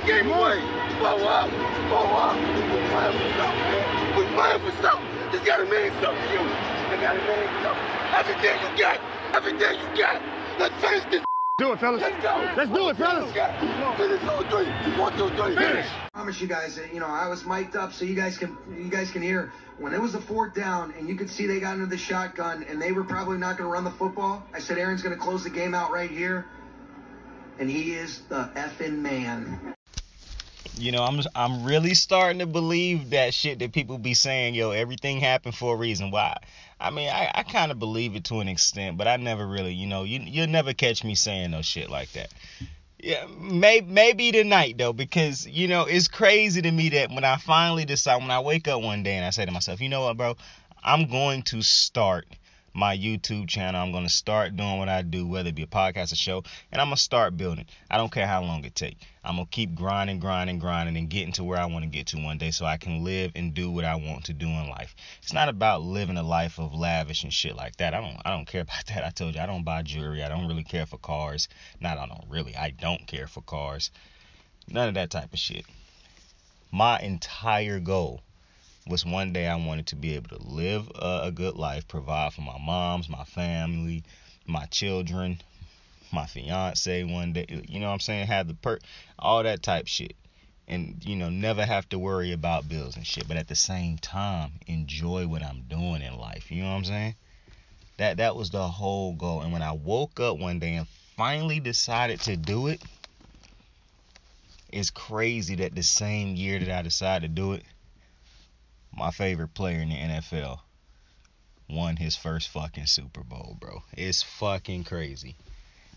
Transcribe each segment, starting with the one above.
game away. Blow up. We're playing for something, man. We're playing for something. This gotta mean something to you. It gotta mean something. Everything you got. Everything you got. Let's finish this. Do it, fellas. Let's go. Let's do it, fellas. Finish 2, 3. 1, 2, 3. Finish. I promise you guys, I was mic'd up so you guys can hear. When it was a 4th down and you could see they got into the shotgun and they were probably not going to run the football, I said Aaron's going to close the game out right here, and he is the effing man. I'm really starting to believe that shit that people be saying, everything happened for a reason. Why? I mean, I kind of believe it to an extent, but I never really, you'll never catch me saying no shit like that. Yeah, maybe tonight, though, because, it's crazy to me that when I finally decide, when I wake up one day and I say to myself, you know what, bro, I'm going to start my YouTube channel. I'm going to start doing what I do, whether it be a podcast or show, and I'm going to start building. I don't care how long it takes. I'm going to keep grinding and getting to where I want to get to one day so I can live and do what I want to do in life. It's not about living a life of lavish and shit like that. I don't care about that. I told you, I don't buy jewelry. I don't really care for cars. I don't care for cars. None of that type of shit. My entire goal was one day I wanted to be able to live a good life, provide for my moms, my family, my children, my fiance one day, have the all that type shit. And, never have to worry about bills and shit. But at the same time, enjoy what I'm doing in life. You know what I'm saying? That was the whole goal. And when I woke up one day and finally decided to do it, it's crazy that the same year that I decided to do it, my favorite player in the NFL won his first fucking Super Bowl, bro. It's fucking crazy.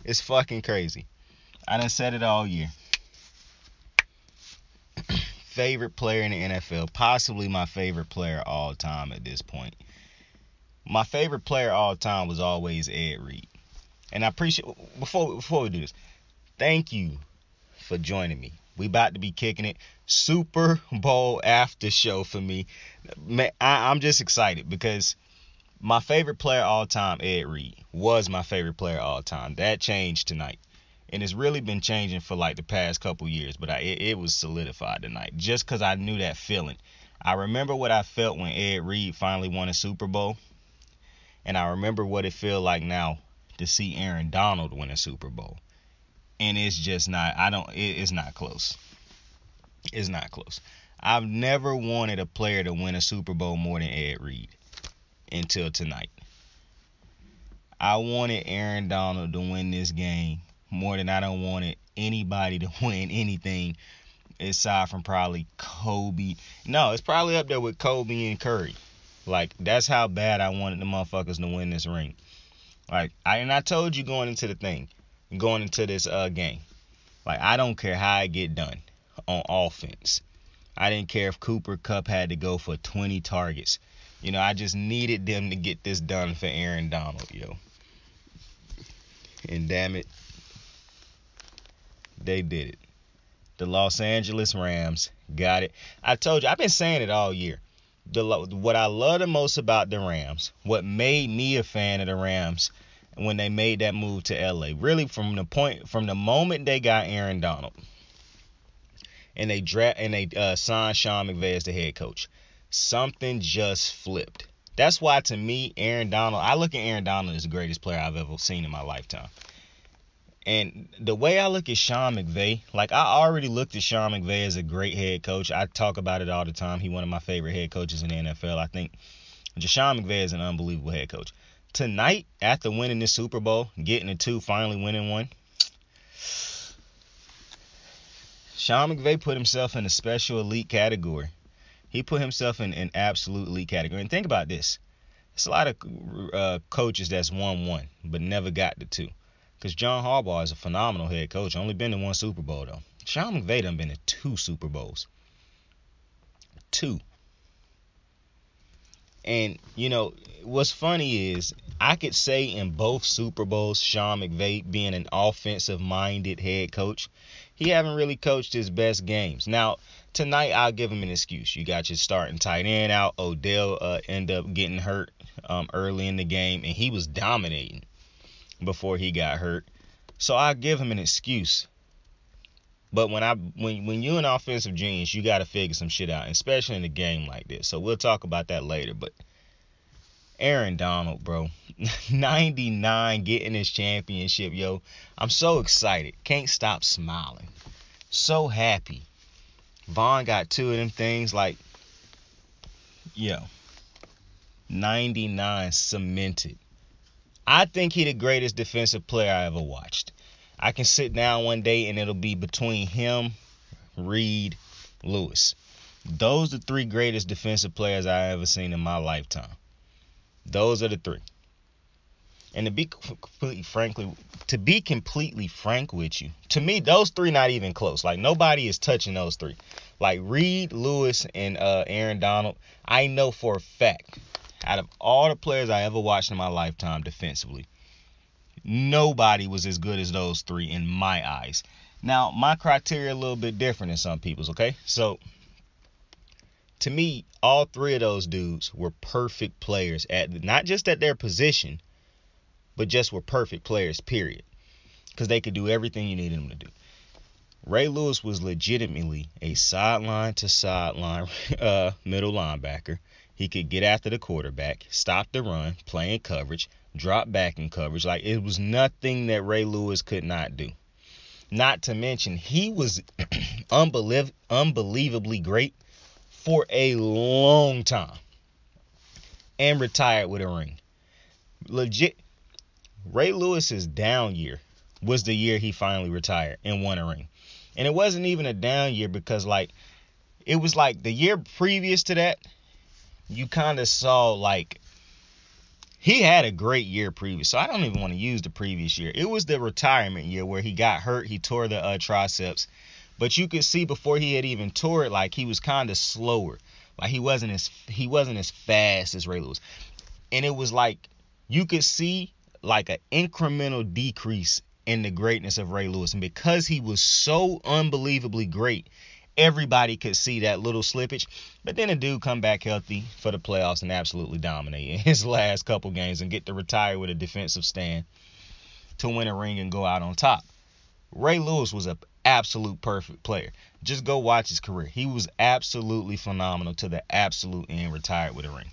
It's fucking crazy. I done said it all year. Favorite player in the NFL, possibly my favorite player all time at this point. My favorite player all time was always Ed Reed. And I appreciate, before we do this, thank you for joining me. We about to be kicking it. Super Bowl after show for me. I'm just excited because my favorite player all time, Ed Reed, was my favorite player all time. That changed tonight. And it's really been changing for like the past couple years. But it was solidified tonight just because I knew that feeling. I remember what I felt when Ed Reed finally won a Super Bowl. And I remember what it feels like now to see Aaron Donald win a Super Bowl. And it's just not, it's not close. It's not close. I've never wanted a player to win a Super Bowl more than Ed Reed until tonight. I wanted Aaron Donald to win this game more than I don't wanted anybody to win anything aside from probably Kobe. No, it's probably up there with Kobe and Curry. Like, that's how bad I wanted the motherfuckers to win this ring. Like, I told you going into this game, like, I don't care how I get done on offense. I didn't care if Cooper Kupp had to go for 20 targets. I just needed them to get this done for Aaron Donald, And damn it, they did it. The Los Angeles Rams got it. I told you, I've been saying it all year. What I love the most about the Rams, what made me a fan of the Rams when they made that move to LA, really from the moment they got Aaron Donald and they signed Sean McVay as the head coach, something just flipped. That's why, to me, I look at Aaron Donald as the greatest player I've ever seen in my lifetime. And the way I look at Sean McVay, like, I already looked at Sean McVay as a great head coach. I talk about it all the time. He's one of my favorite head coaches in the NFL. I think Sean McVay is an unbelievable head coach. Tonight, after winning this Super Bowl, getting a 2, finally winning 1, Sean McVay put himself in a special elite category. He put himself in an absolute elite category. And think about this. There's a lot of coaches that's won 1, but never got the 2. Because John Harbaugh is a phenomenal head coach. Only been to 1 Super Bowl, though. Sean McVay done been to 2 Super Bowls. 2. And, what's funny is I could say in both Super Bowls, Sean McVay being an offensive-minded head coach, he haven't really coached his best games. Now, tonight I'll give him an excuse. You got your starting tight end out. Odell ended up getting hurt early in the game, and he was dominating before he got hurt. So I'll give him an excuse. But when you're an offensive genius, you got to figure some shit out, especially in a game like this. So we'll talk about that later. But Aaron Donald, bro, 99 getting his championship, yo. I'm so excited. Can't stop smiling. So happy. Vaughn got 2 of them things, like, yo, 99 cemented. I think he the greatest defensive player I ever watched. I can sit down one day and it'll be between him, Reed, Lewis. Those are the 3 greatest defensive players I ever seen in my lifetime. Those are the 3. And to be completely frank with you, to me, those 3 not even close. Like, nobody is touching those 3. Like, Reed, Lewis, and Aaron Donald, I know for a fact, out of all the players I ever watched in my lifetime defensively, nobody was as good as those 3 in my eyes. Now, my criteria a little bit different than some people's, okay? So, to me, all 3 of those dudes were perfect players, not just at their position, but just were perfect players, period. Because they could do everything you needed them to do. Ray Lewis was legitimately a sideline-to-sideline middle linebacker. He could get after the quarterback, stop the run, play in coverage, drop back in coverage. Like, it was nothing that Ray Lewis could not do. Not to mention, he was unbelievably great for a long time and retired with a ring. Legit, Ray Lewis's down year was the year he finally retired and won a ring. And it wasn't even a down year because, like, it was like the year previous to that, you kind of saw, like, he had a great year previous. So I don't even want to use the previous year. It was the retirement year where he got hurt. He tore the triceps. But you could see before he had even tore it, like, he was kind of slower. Like, he wasn't as fast as Ray Lewis. And it was like you could see like an incremental decrease in the greatness of Ray Lewis. And because he was so unbelievably great, everybody could see that little slippage. But then a dude come back healthy for the playoffs and absolutely dominate in his last couple games and get to retire with a defensive stand to win a ring and go out on top. Ray Lewis was an absolute perfect player. Just go watch his career. He was absolutely phenomenal to the absolute end, retired with a ring.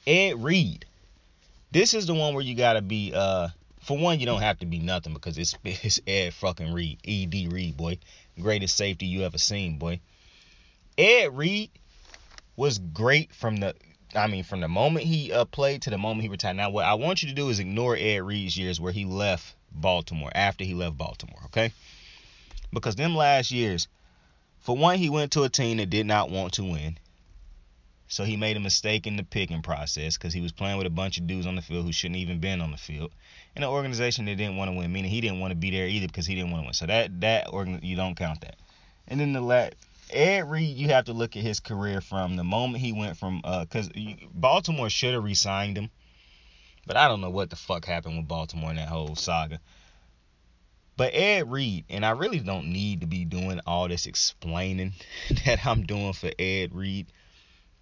Ed Reed. This is the one where you got to be, for one, you don't have to be nothing because it's Ed fucking Reed. E.D. Reed, boy. Greatest safety you ever seen, boy. Ed Reed was great from the moment he played to the moment he retired. Now, what I want you to do is ignore Ed Reed's years where he left Baltimore, after he left Baltimore, okay? Because them last years, for one, he went to a team that did not want to win. So he made a mistake in the picking process because he was playing with a bunch of dudes on the field who shouldn't even been on the field. In an organization that didn't want to win, meaning he didn't want to be there either because he didn't want to win. So you don't count that. And then Ed Reed, you have to look at his career from the moment he went from, because Baltimore should have re-signed him. But I don't know what the fuck happened with Baltimore in that whole saga. But Ed Reed, and I really don't need to be doing all this explaining that I'm doing for Ed Reed.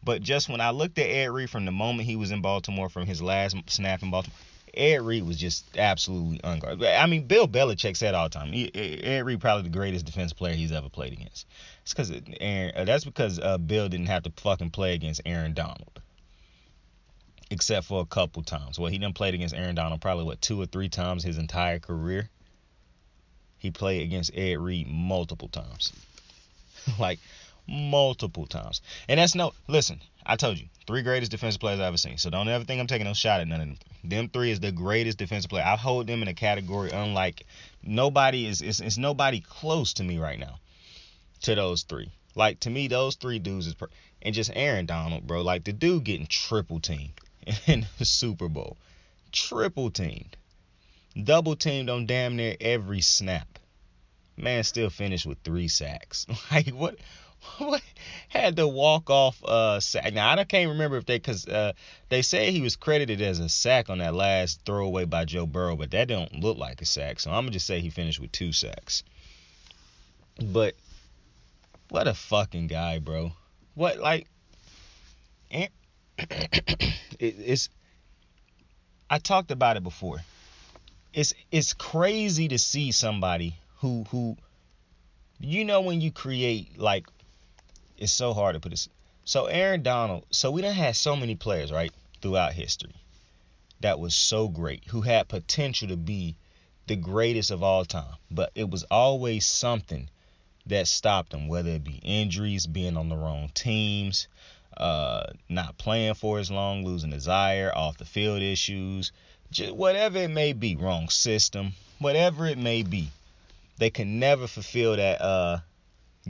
But just when I looked at Ed Reed from the moment he was in Baltimore, from his last snap in Baltimore, Ed Reed was just absolutely unguarded. I mean, Bill Belichick said all the time, Ed Reed probably the greatest defensive player he's ever played against. That's because Bill didn't have to fucking play against Aaron Donald. Except for a couple times. Well, he done played against Aaron Donald probably, 2 or 3 times his entire career. He played against Ed Reed multiple times. Like, multiple times. And listen, I told you, 3 greatest defensive players I've ever seen. So don't ever think I'm taking no shot at none of them. Them 3 is the greatest defensive player. I hold them in a category unlike nobody is nobody close to me right now to those 3. Like, to me, those 3 dudes is and just Aaron Donald, bro. Like, the dude getting triple teamed in the Super Bowl. Triple teamed. Double teamed on damn near every snap. Man still finished with 3 sacks. Like, what had the walk-off sack? Now, I can't remember if because they say he was credited as a sack on that last throwaway by Joe Burrow, but that don't look like a sack. So I'm going to just say he finished with 2 sacks. But what a fucking guy, bro. What, like, it's I talked about it before. It's crazy to see somebody who You know when you create, like, it's so hard to put this. So Aaron Donald, so we done had so many players, right, throughout history that was so great, who had potential to be the greatest of all time. But it was always something that stopped them, whether it be injuries, being on the wrong teams, not playing for as long, losing desire, off the field issues, just whatever it may be, wrong system, whatever it may be. They can never fulfill that, what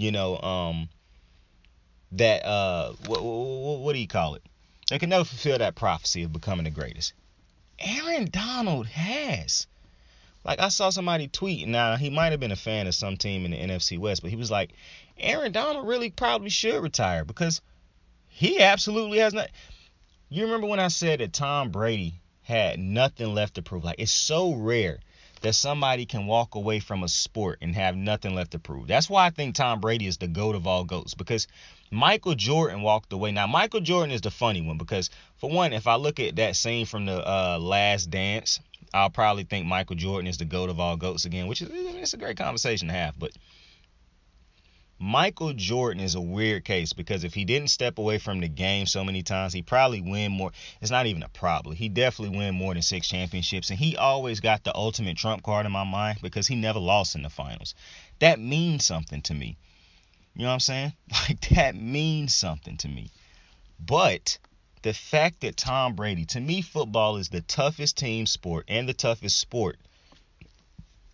do you call it? They can never fulfill that prophecy of becoming the greatest. Aaron Donald has. Like, I saw somebody tweet, now he might have been a fan of some team in the NFC West, but he was like, Aaron Donald really probably should retire because he absolutely has not. You remember when I said that Tom Brady had nothing left to prove? Like, it's so rare that somebody can walk away from a sport and have nothing left to prove. That's why I think Tom Brady is the GOAT of all GOATs, because Michael Jordan walked away. Now, Michael Jordan is the funny one because, for one, if I look at that scene from the Last Dance, I'll probably think Michael Jordan is the GOAT of all GOATs again, which is, it's a great conversation to have. But Michael Jordan is a weird case because if he didn't step away from the game so many times, he probably win more. It's not even a problem. He definitely win more than 6 championships, and he always got the ultimate trump card in my mind because he never lost in the finals. That means something to me. You know what I'm saying? Like, that means something to me. But the fact that Tom Brady, to me, football is the toughest team sport and the toughest sport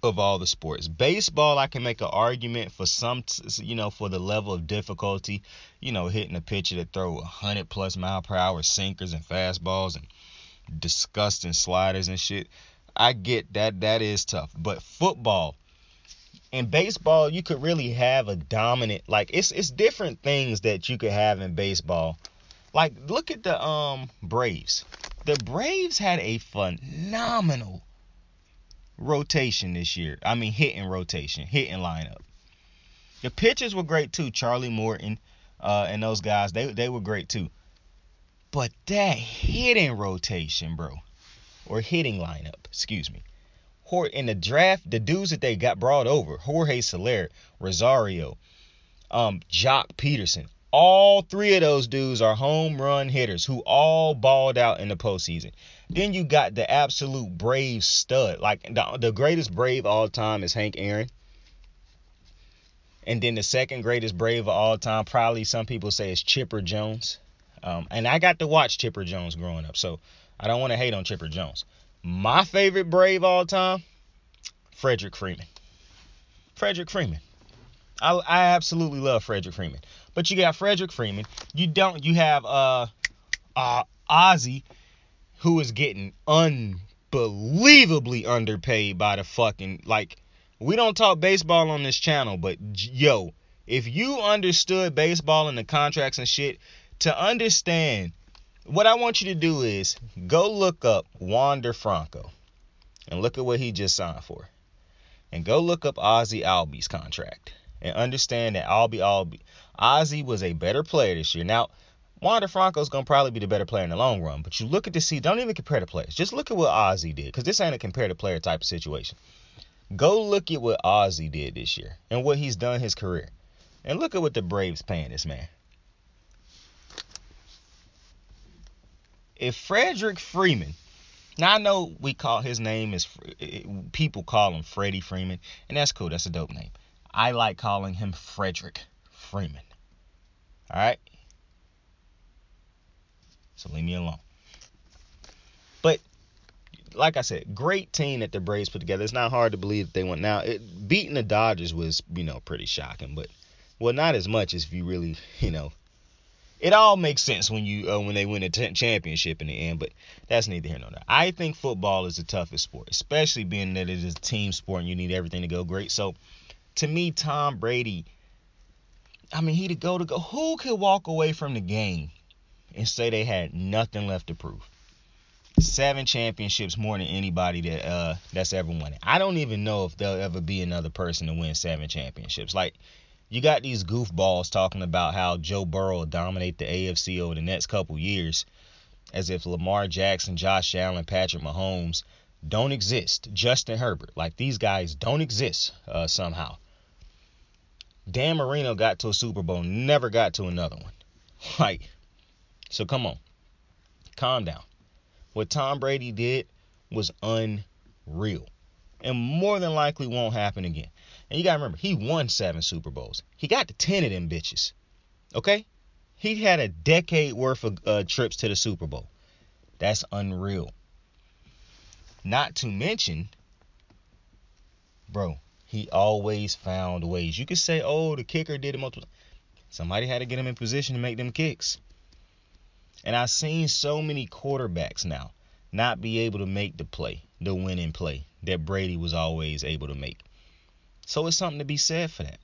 of all the sports. Baseball, I can make an argument for some, for the level of difficulty, hitting a pitcher that throw 100+ mile per hour sinkers and fastballs and disgusting sliders and shit. I get that. That is tough. But football and baseball, you could really have a dominant, like, it's different things that you could have in baseball. Like, look at the Braves. The Braves had a phenomenal rotation this year. I mean, hitting lineup. The pitchers were great too. Charlie Morton and those guys, they were great too. But that hitting rotation, bro, or hitting lineup, excuse me. In the draft, the dudes that they got brought over, Jorge Soler, Rosario, Jock Peterson, all 3 of those dudes are home run hitters who all balled out in the postseason. Then you got the absolute Brave stud. Like, the greatest Brave all time is Hank Aaron. And then the second greatest Brave of all time, probably some people say, is Chipper Jones. And I got to watch Chipper Jones growing up, so I don't want to hate on Chipper Jones. My favorite Brave all time, Frederick Freeman. I absolutely love Frederick Freeman. But you got Frederick Freeman. You have Ozzie, who is getting unbelievably underpaid by the fucking, like, we don't talk baseball on this channel, but yo, if you understood baseball and the contracts and shit, to understand, what I want you to do is go look up Wander Franco and look at what he just signed for. And go look up Ozzie Albies' contract and understand that Ozzie was a better player this year. Now, Wander Franco's going to probably be the better player in the long run, but you look at don't even compare the players. Just look at what Ozzie did, because this ain't a compare-to-player type of situation. Go look at what Ozzie did this year and what he's done his career. And look at what the Braves paying this man. If Frederick Freeman, now I know we call his name people call him Freddie Freeman, and that's cool. That's a dope name. I like calling him Frederick Freeman. All right? So leave me alone. But like I said, great team that the Braves put together. It's not hard to believe that they won. Now, beating the Dodgers was, pretty shocking, but not as much as if you really, it all makes sense when they win a championship in the end, but that's neither here nor there. I think football is the toughest sport, especially being that it is a team sport and you need everything to go great. So, to me, Tom Brady, he to go. Who could walk away from the game and say they had nothing left to prove? 7 championships, more than anybody that's ever won it. I don't even know if there'll ever be another person to win 7 championships. Like, you got these goofballs talking about how Joe Burrow will dominate the AFC over the next couple years, as if Lamar Jackson, Josh Allen, Patrick Mahomes don't exist. Justin Herbert, like, these guys don't exist somehow. Dan Marino got to a Super Bowl, never got to another one. Like, so come on. Calm down. What Tom Brady did was unreal. And more than likely won't happen again. And you got to remember, he won 7 Super Bowls. He got to 10 of them bitches. Okay? He had a decade worth of trips to the Super Bowl. That's unreal. Not to mention, bro, he always found ways. You could say, oh, the kicker did it multiple times. Somebody had to get him in position to make them kicks. And I've seen so many quarterbacks now not be able to make the play, the winning play that Brady was always able to make. So it's something to be said for that.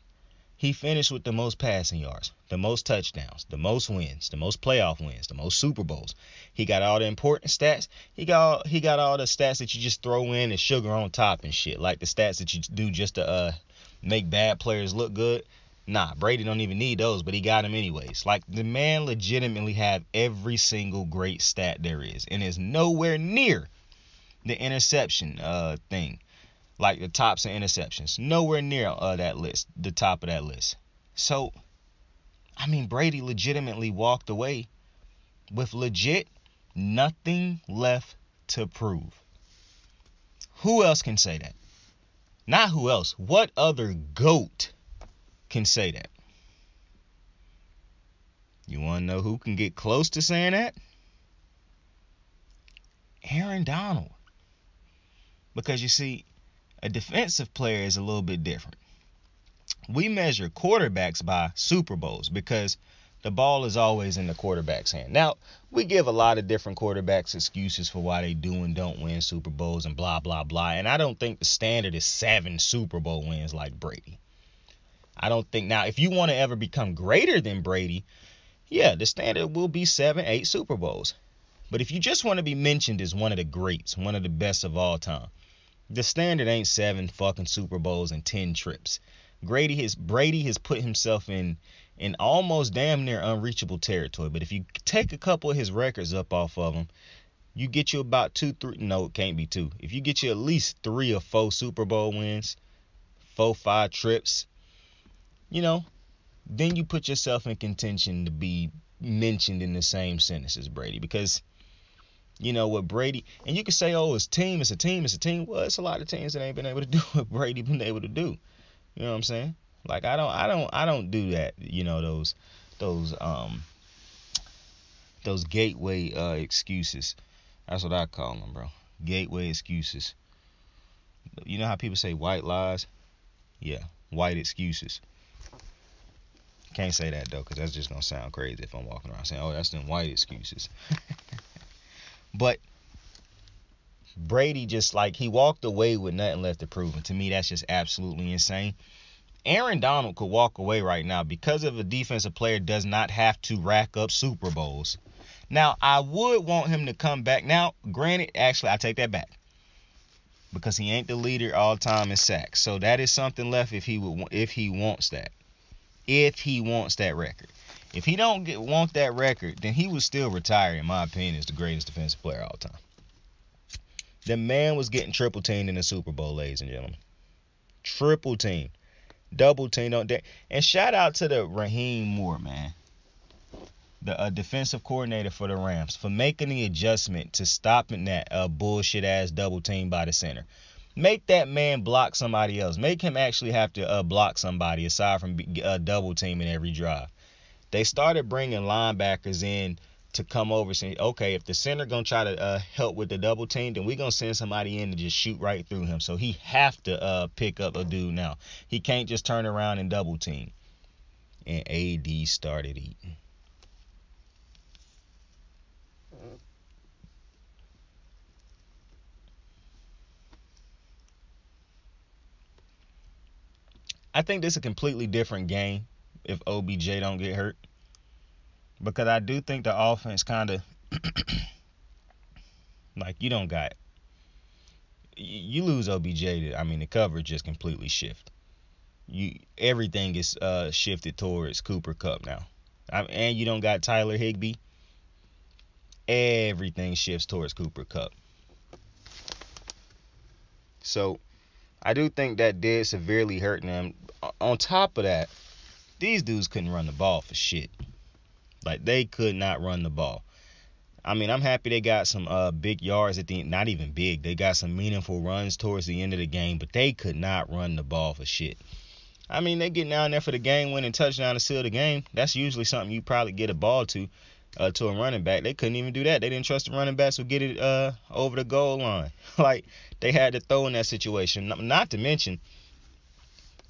He finished with the most passing yards, the most touchdowns, the most wins, the most playoff wins, the most Super Bowls. He got all the important stats. He got all the stats that you just throw in and sugar on top and shit, like the stats that you do just to make bad players look good. Nah, Brady don't even need those, but he got them anyways. Like, the man legitimately have every single great stat there is, and is nowhere near the interception thing. Like the tops of interceptions. Nowhere near that list, the top of that list. So, I mean, Brady legitimately walked away with legit nothing left to prove. Who else can say that? Not who else. What other GOAT can say that? You want to know who can get close to saying that? Aaron Donald. Because you see, a defensive player is a little bit different. We measure quarterbacks by Super Bowls because the ball is always in the quarterback's hand. Now, we give a lot of different quarterbacks excuses for why they do and don't win Super Bowls and blah, blah, blah. And I don't think the standard is 7 Super Bowl wins like Brady. I don't think. Now, if you want to ever become greater than Brady, yeah, the standard will be 7, 8 Super Bowls. But if you just want to be mentioned as one of the greats, one of the best of all time, the standard ain't 7 fucking Super Bowls and 10 trips. Brady has put himself in almost damn near unreachable territory. But if you take a couple of his records up off of him, you get you about 2, 3. No, it can't be 2. If you get you at least 3 or 4 Super Bowl wins, 4, 5 trips, then you put yourself in contention to be mentioned in the same sentence as Brady. Because what Brady, and you can say, oh, it's a team. Well, it's a lot of teams that ain't been able to do what Brady been able to do. You know what I'm saying? Like, I don't do that. Those gateway excuses. That's what I call them, bro. Gateway excuses. You know how people say white lies? Yeah, white excuses. Can't say that though, because that's just gonna sound crazy if I'm walking around saying, oh, that's them white excuses. But Brady just, like, he walked away with nothing left to prove. And to me, that's just absolutely insane. Aaron Donald could walk away right now because of a defensive player does not have to rack up Super Bowls. Now, I would want him to come back. Now, granted, actually, I take that back. Because he ain't the leader all time in sacks. So that is something left if he wants that. If he wants that record. If he don't want that record, then he would still retire, in my opinion, as the greatest defensive player of all time. The man was getting triple teamed in the Super Bowl, ladies and gentlemen. Triple team. Double team. And shout out to the Raheem Moore, man. The defensive coordinator for the Rams, for making the adjustment to stopping that bullshit-ass double team by the center. Make that man block somebody else. Make him actually have to block somebody aside from double teaming every drive. They started bringing linebackers in to come over saying, okay, if the center going to try to help with the double team, then we're going to send somebody in to just shoot right through him. So he have to pick up a dude now. He can't just turn around and double team. And AD started eating. I think this is a completely different game if OBJ don't get hurt. Because I do think the offense kind of, like, you don't got, you lose OBJ, the coverage just completely shift. Everything is shifted towards Cooper Kupp now. And you don't got Tyler Higbee. Everything shifts towards Cooper Kupp. So I do think that did severely hurt them. On top of that, these dudes couldn't run the ball for shit. Like, they could not run the ball. I mean, I'm happy they got some big yards at the end. Not even big. They got some meaningful runs towards the end of the game, but they could not run the ball for shit. I mean, they get down there for the game-winning touchdown to seal the game. That's usually something you probably get a ball to a running back. They couldn't even do that. They didn't trust the running backs would get it over the goal line. Like, they had to throw in that situation. Not to mention,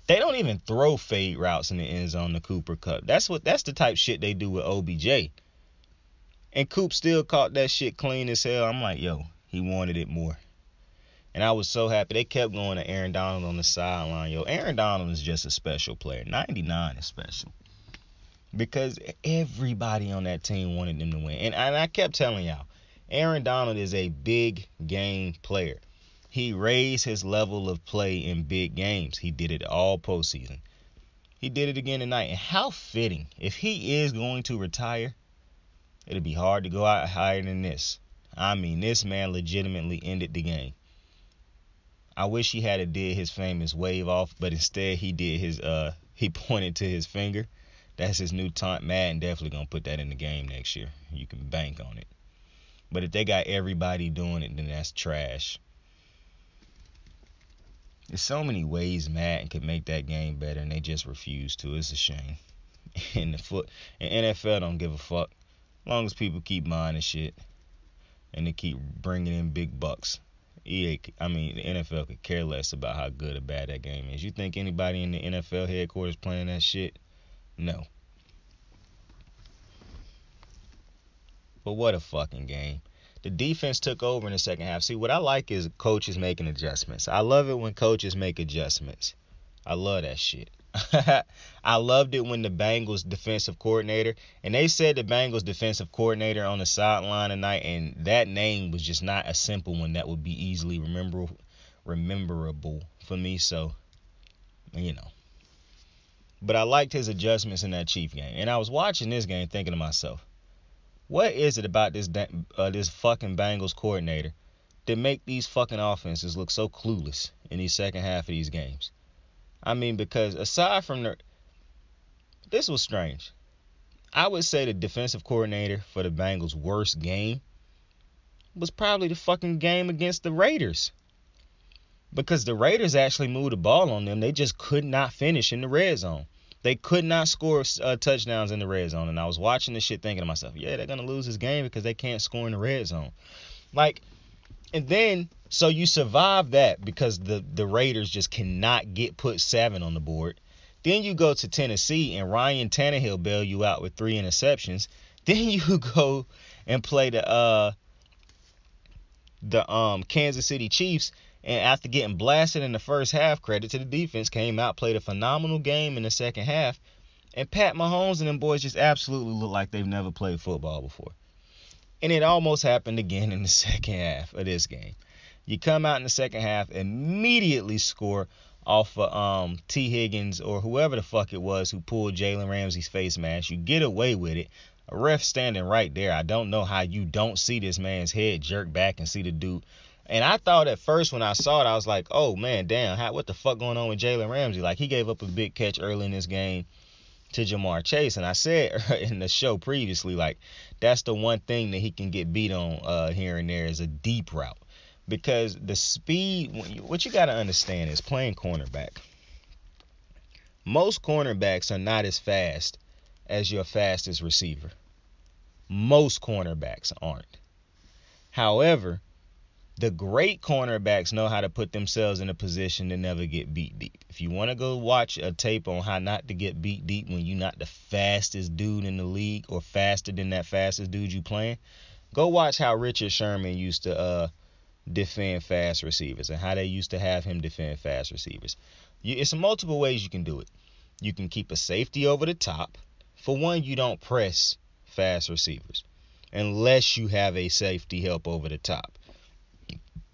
they don't even throw fade routes in the end zone to Cooper Kupp. That's the type shit they do with OBJ. And Coop still caught that shit clean as hell. I'm like, yo, he wanted it more. And I was so happy. They kept going to Aaron Donald on the sideline. Yo, Aaron Donald is just a special player. 99 is special. Because everybody on that team wanted them to win. And I kept telling y'all, Aaron Donald is a big game player. He raised his level of play in big games. He did it all postseason. He did it again tonight. And how fitting. If he is going to retire, it'll be hard to go out higher than this. I mean, this man legitimately ended the game. I wish he had did his famous wave off, but instead he did his he pointed to his finger. That's his new taunt. Madden definitely gonna put that in the game next year. You can bank on it. But if they got everybody doing it, then that's trash. There's so many ways Madden could make that game better, and they just refuse to. It's a shame. And NFL don't give a fuck. As long as people keep buying the shit and they keep bringing in big bucks. The NFL could care less about how good or bad that game is. You think anybody in the NFL headquarters playing that shit? No. But what a fucking game. The defense took over in the second half. See, what I like is coaches making adjustments. I love it when coaches make adjustments. I love that shit. I loved it when the Bengals defensive coordinator, and they said the Bengals defensive coordinator on the sideline tonight, and that name was just not a simple one that would be easily rememberable for me. So, you know. But I liked his adjustments in that Chief game. And I was watching this game thinking to myself, what is it about this fucking Bengals coordinator that make these fucking offenses look so clueless in these second half of these games? I mean, because aside from this was strange. I would say the defensive coordinator for the Bengals' worst game was probably the fucking game against the Raiders. Because the Raiders actually moved the ball on them. They just could not finish in the red zone. They could not score touchdowns in the red zone. And I was watching this shit thinking to myself, yeah, they're going to lose this game because they can't score in the red zone. And then, so you survive that because the Raiders just cannot put 7 on the board. Then you go to Tennessee and Ryan Tannehill bail you out with 3 interceptions. Then you go and play the Kansas City Chiefs. And after getting blasted in the first half, credit to the defense, came out, played a phenomenal game in the second half. And Pat Mahomes and them boys just absolutely look like they've never played football before. And it almost happened again in the second half of this game. You come out in the second half, immediately score off of T. Higgins or whoever the fuck it was who pulled Jalen Ramsey's face mask. You get away with it. A ref standing right there. I don't know how you don't see this man's head jerk back and see the dude. And I thought at first when I saw it, I was like, oh, man, damn, what the fuck going on with Jalen Ramsey? Like, he gave up a big catch early in this game to Jamar Chase. And I said in the show previously, like, that's the one thing that he can get beat on here and there is a deep route. Because the speed, what you got to understand is playing cornerback. Most cornerbacks are not as fast as your fastest receiver. Most cornerbacks aren't. However, the great cornerbacks know how to put themselves in a position to never get beat deep. If you want to go watch a tape on how not to get beat deep when you're not the fastest dude in the league or faster than that fastest dude you playing, go watch how Richard Sherman used to defend fast receivers and how they used to have him defend fast receivers. It's multiple ways you can do it. You can keep a safety over the top. For one, you don't press fast receivers unless you have a safety help over the top.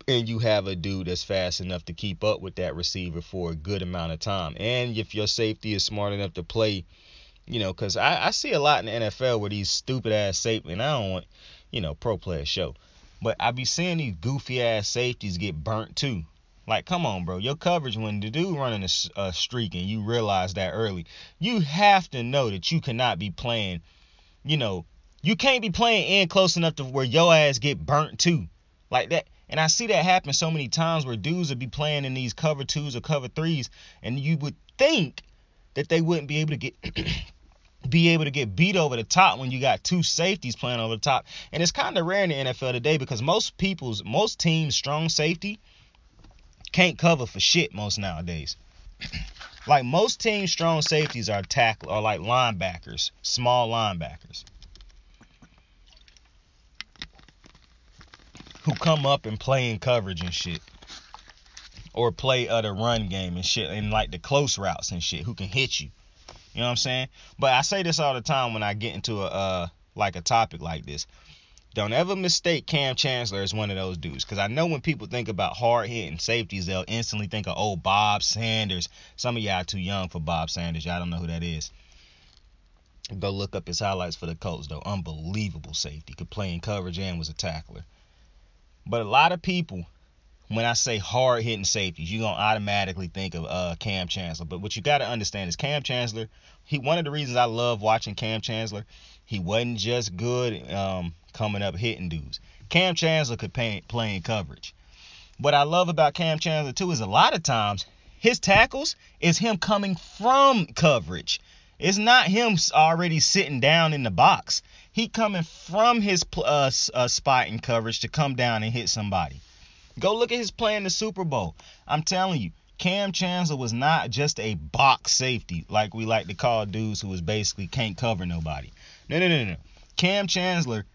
And you have a dude that's fast enough to keep up with that receiver for a good amount of time. And if your safety is smart enough to play, because I see a lot in the NFL where these stupid-ass safety, and I don't want, pro player show. But I be seeing these goofy-ass safeties get burnt too. Like, come on, bro. Your coverage, when the dude running a streak and you realize that early, you have to know that you cannot be playing, you can't be playing in close enough to where your ass get burnt too. Like that. And I see that happen so many times where dudes would be playing in these cover 2s or cover 3s, and you would think that they wouldn't be able to get beat over the top when you got 2 safeties playing over the top. And it's kind of rare in the NFL today because most teams' strong safety can't cover for shit most nowadays. Like, most teams' strong safeties are like linebackers, small linebackers, who come up and play in coverage and shit, or play the run game and shit, and like the close routes and shit, who can hit you. You know what I'm saying? But I say this all the time when I get into a topic like this. Don't ever mistake Cam Chancellor as one of those dudes. Because I know when people think about hard-hitting safeties, they'll instantly think of, Bob Sanders. Some of y'all too young for Bob Sanders. Y'all don't know who that is. Go look up his highlights for the Colts, though. Unbelievable safety. Could play in coverage and was a tackler. But a lot of people, when I say hard-hitting safeties, you're going to automatically think of Cam Chancellor. But what you got to understand is Cam Chancellor, one of the reasons I love watching Cam Chancellor, he wasn't just good coming up hitting dudes. Cam Chancellor could play in coverage. What I love about Cam Chancellor, too, is a lot of times his tackles is him coming from coverage. It's not him already sitting down in the box. He coming from his spot in coverage to come down and hit somebody. Go look at his play in the Super Bowl. I'm telling you, Cam Chancellor was not just a box safety like we like to call dudes who was basically can't cover nobody. No. Cam Chancellor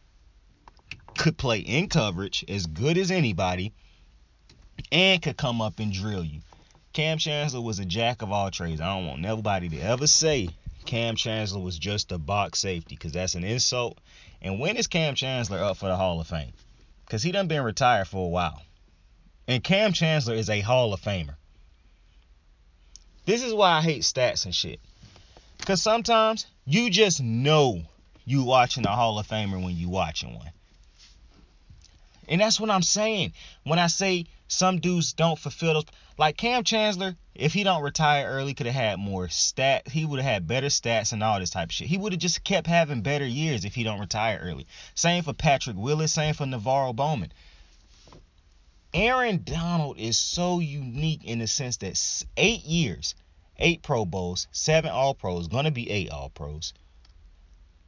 could play in coverage as good as anybody and could come up and drill you. Cam Chancellor was a jack of all trades. I don't want nobody to ever say Cam Chancellor was just a box safety, because that's an insult. And when is Cam Chancellor up for the Hall of Fame? Because he done been retired for a while. And Cam Chancellor is a Hall of Famer. This is why I hate stats and shit. Because sometimes you just know you watching a Hall of Famer when you watching one. And that's what I'm saying. When I say some dudes don't fulfill those. Like Cam Chancellor, if he don't retire early, could have had more stats. He would have had better stats and all this type of shit. He would have just kept having better years if he don't retire early. Same for Patrick Willis. Same for Navarro Bowman. Aaron Donald is so unique in the sense that 8 years, 8 Pro Bowls, 7 All-Pros, gonna be 8 All-Pros,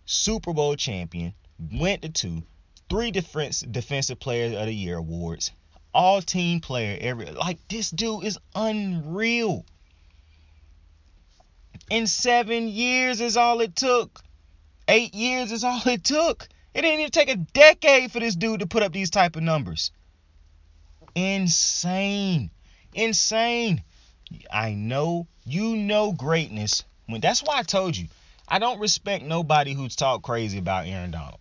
Super Bowl champion, went to 2, 3 Defensive Player of the Year awards, all-team player, this dude is unreal. And 7 years is all it took. 8 years is all it took. It didn't even take a decade for this dude to put up these type of numbers. Insane. I know greatness. That's why I told you I don't respect nobody who's talk crazy about Aaron Donald.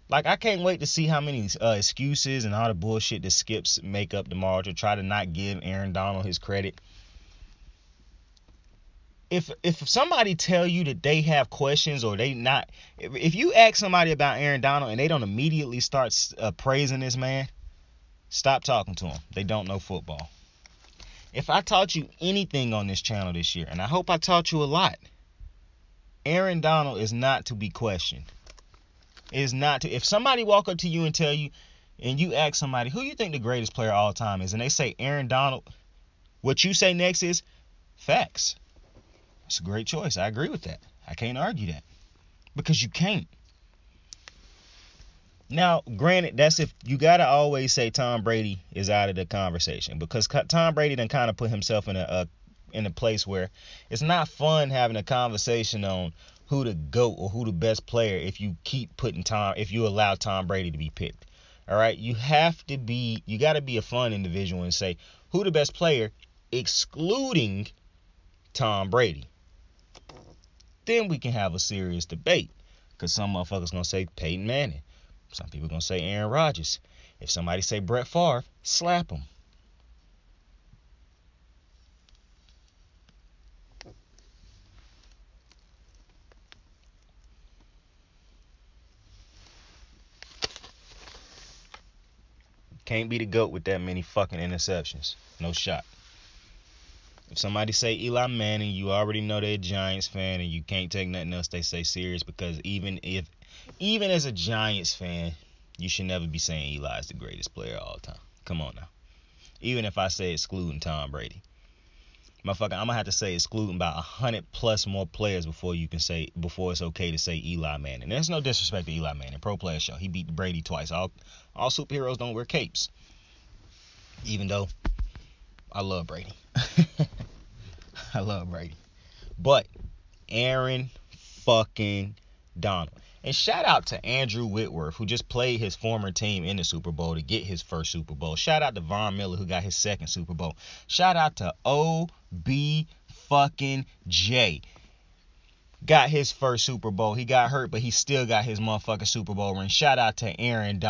Like, I can't wait to see how many excuses and all the bullshit that Skips make up tomorrow to try to not give Aaron Donald his credit. If somebody tell you that they have questions or they not, if you ask somebody about Aaron Donald and they don't immediately start praising this man, stop talking to them. They don't know football. If I taught you anything on this channel this year, and I hope I taught you a lot, Aaron Donald is not to be questioned. Is not to. If somebody walk up to you and tell you, and you ask somebody, who you think the greatest player of all time is, and they say Aaron Donald, what you say next is facts. It's a great choice. I agree with that. I can't argue that. Because you can't. Now, granted, that's if you got to always say Tom Brady is out of the conversation, because Tom Brady done kind of put himself in a place where it's not fun having a conversation on who the GOAT or who the best player if you allow Tom Brady to be picked. All right, you got to be a fun individual and say who the best player excluding Tom Brady. Then we can have a serious debate, because some motherfuckers going to say Peyton Manning. Some people going to say Aaron Rodgers. If somebody say Brett Favre, slap him. can't be the GOAT with that many fucking interceptions. No shot. If somebody say Eli Manning, you already know they're a Giants fan, and you can't take nothing else they say serious, because even as a Giants fan, you should never be saying Eli is the greatest player of all time. Come on now. Even if I say excluding Tom Brady. Motherfucker, I'm gonna have to say excluding about 100 plus more players before it's okay to say Eli Manning. There's no disrespect to Eli Manning. Pro player show. He beat Brady twice. All superheroes don't wear capes. Even though I love Brady. I love Brady. But Aaron fucking Donald. And shout out to Andrew Whitworth, who just played his former team in the Super Bowl to get his first Super Bowl. Shout out to Von Miller, who got his second Super Bowl. Shout out to OB fucking J. Got his first Super Bowl. He got hurt, but he still got his motherfucking Super Bowl ring. Shout out to Aaron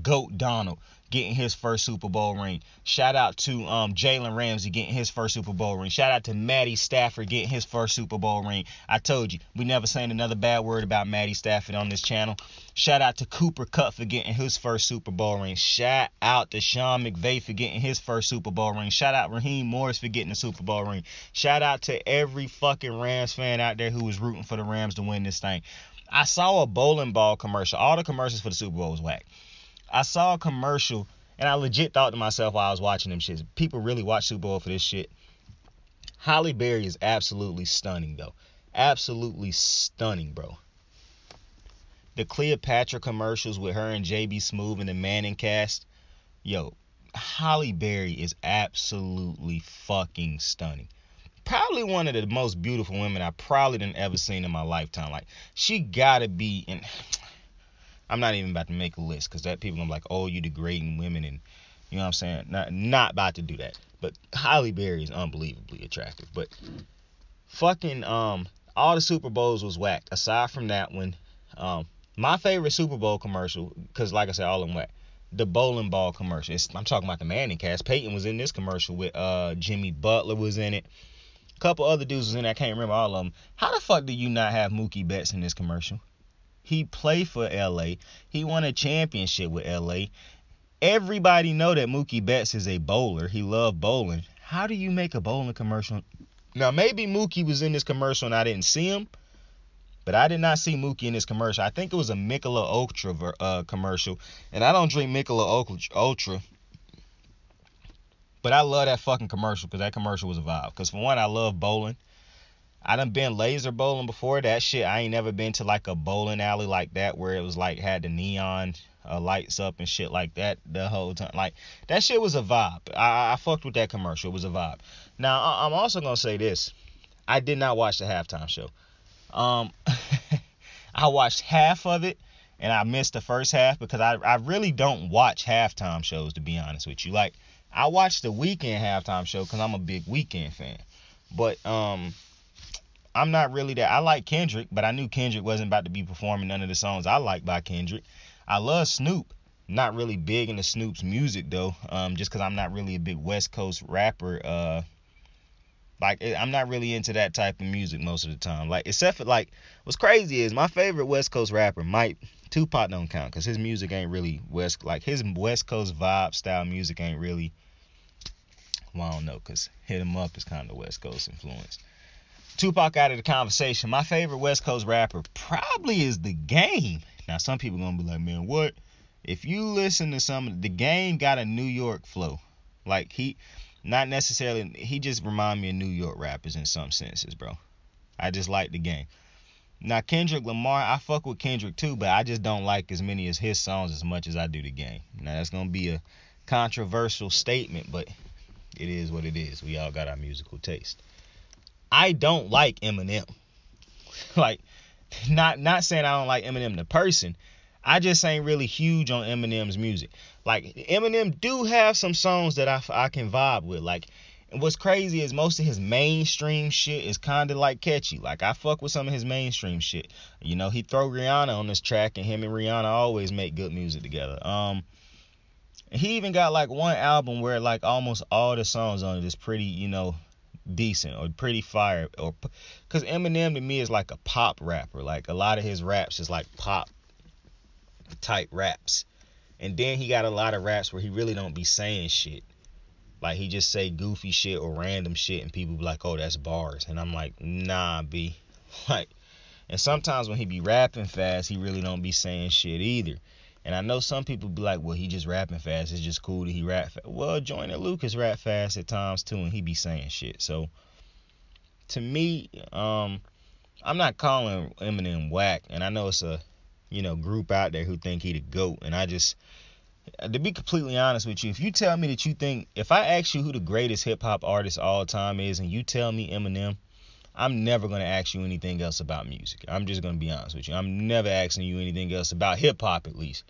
Goat Donald getting his first Super Bowl ring. Shout out to Jalen Ramsey getting his first Super Bowl ring. Shout out to Matty Stafford getting his first Super Bowl ring. I told you, we never saying another bad word about Matty Stafford on this channel. Shout out to Cooper Kupp for getting his first Super Bowl ring. Shout out to Sean McVay for getting his first Super Bowl ring. Shout out Raheem Morris for getting the Super Bowl ring. Shout out to every fucking Rams fan out there who was rooting for the Rams to win this thing. I saw a bowling ball commercial. All the commercials for the Super Bowl was whack. I saw a commercial, and I legit thought to myself while I was watching them shits, people really watch Super Bowl for this shit. Halle Berry is absolutely stunning, though. Absolutely stunning, bro. The Cleopatra commercials with her and J.B. Smoove and the Manning cast. Yo, Halle Berry is absolutely fucking stunning. Probably one of the most beautiful women I probably done ever seen in my lifetime. Like, she gotta be in... I'm not even about to make a list, because that people gonna be like, oh, you degrading women, and you know what I'm saying? Not about to do that. But Halle Berry is unbelievably attractive. But fucking all the Super Bowls was whacked. Aside from that one, my favorite Super Bowl commercial, because like I said, all of them whack. The bowling ball commercial. I'm talking about the Manning cast. Peyton was in this commercial with Jimmy Butler was in it. A couple other dudes was in it. I can't remember all of them. How the fuck do you not have Mookie Betts in this commercial? He played for L.A. He won a championship with L.A. Everybody know that Mookie Betts is a bowler. He loved bowling. How do you make a bowling commercial? Now, maybe Mookie was in this commercial and I didn't see him, but I did not see Mookie in this commercial. I think it was a Michelob Ultra commercial, and I don't drink Michelob Ultra, but I love that fucking commercial because that commercial was a vibe. Because for one, I love bowling. I done been laser bowling before. That shit, I ain't never been to like a bowling alley like that where it was like had the neon lights up and shit like that the whole time. Like, that shit was a vibe. I fucked with that commercial. It was a vibe. Now, I'm also gonna say this. I did not watch the halftime show. I watched half of it and I missed the first half because I really don't watch halftime shows, to be honest with you. Like, I watched the Weeknd halftime show because I'm a big Weeknd fan. But I'm not really that. I like Kendrick, but I knew Kendrick wasn't about to be performing none of the songs I like by Kendrick. I love Snoop. Not really big into Snoop's music though, just because I'm not really a big West Coast rapper. I'm not really into that type of music most of the time. Like, except for, like, what's crazy is my favorite West Coast rapper, Tupac don't count because his music ain't really his West Coast vibe style music ain't really, well, I don't know, because Hit 'Em Up is kind of West Coast influence. Tupac out of the conversation. My favorite West Coast rapper probably is The Game. Now, some people gonna be like, man, what? If you listen to The Game got a New York flow. Like, he just remind me of New York rappers in some senses, bro. I just like The Game. Now, Kendrick Lamar, I fuck with Kendrick too, but I just don't like as many of his songs as much as I do The Game. Now, that's gonna be a controversial statement, but it is what it is. We all got our musical taste. I don't like Eminem. Like, not saying I don't like Eminem the person. I just ain't really huge on Eminem's music. Like, Eminem do have some songs that I can vibe with. Like, and what's crazy is most of his mainstream shit is kind of like catchy. Like, I fuck with some of his mainstream shit. You know, he throw Rihanna on this track, and him and Rihanna always make good music together. He even got like one album where like almost all the songs on it is pretty, you know, decent or pretty fire. Or because Eminem to me is like a pop rapper. Like, a lot of his raps is like pop type raps. And then he got a lot of raps where he really don't be saying shit. Like, he just say goofy shit or random shit, and people be like, oh, that's bars. And I'm like, nah, B. Like, and sometimes when he be rapping fast, he really don't be saying shit either. And I know some people be like, well, he just rapping fast. It's just cool that he rap fast. Well, Joyner Lucas rap fast at times, too, and he be saying shit. So, to me, I'm not calling Eminem whack. And I know it's a, group out there who think he the GOAT. And I just... To be completely honest with you, if you tell me that you think, if I ask you who the greatest hip hop artist of all time is, and you tell me Eminem, I'm never going to ask you anything else about music. I'm just going to be honest with you. I'm never asking you anything else about hip hop, at least.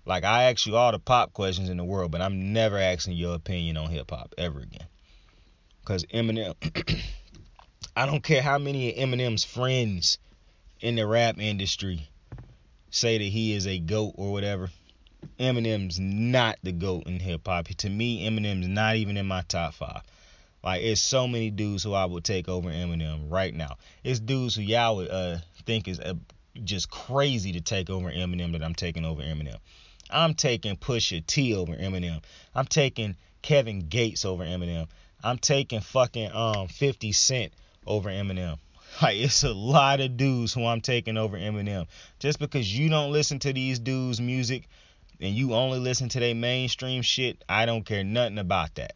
Like, I ask you all the pop questions in the world, but I'm never asking your opinion on hip hop ever again. Because Eminem, I don't care how many of Eminem's friends in the rap industry say that he is a GOAT or whatever. Eminem's not the GOAT in hip-hop. To me, Eminem's not even in my top 5. Like, it's so many dudes who I would take over Eminem right now. It's dudes who y'all would think is just crazy to take over Eminem that I'm taking over Eminem. I'm taking Pusha T over Eminem. I'm taking Kevin Gates over Eminem. I'm taking fucking 50 Cent over Eminem. Like, it's a lot of dudes who I'm taking over Eminem. Just because you don't listen to these dudes' music and you only listen to their mainstream shit, I don't care nothing about that.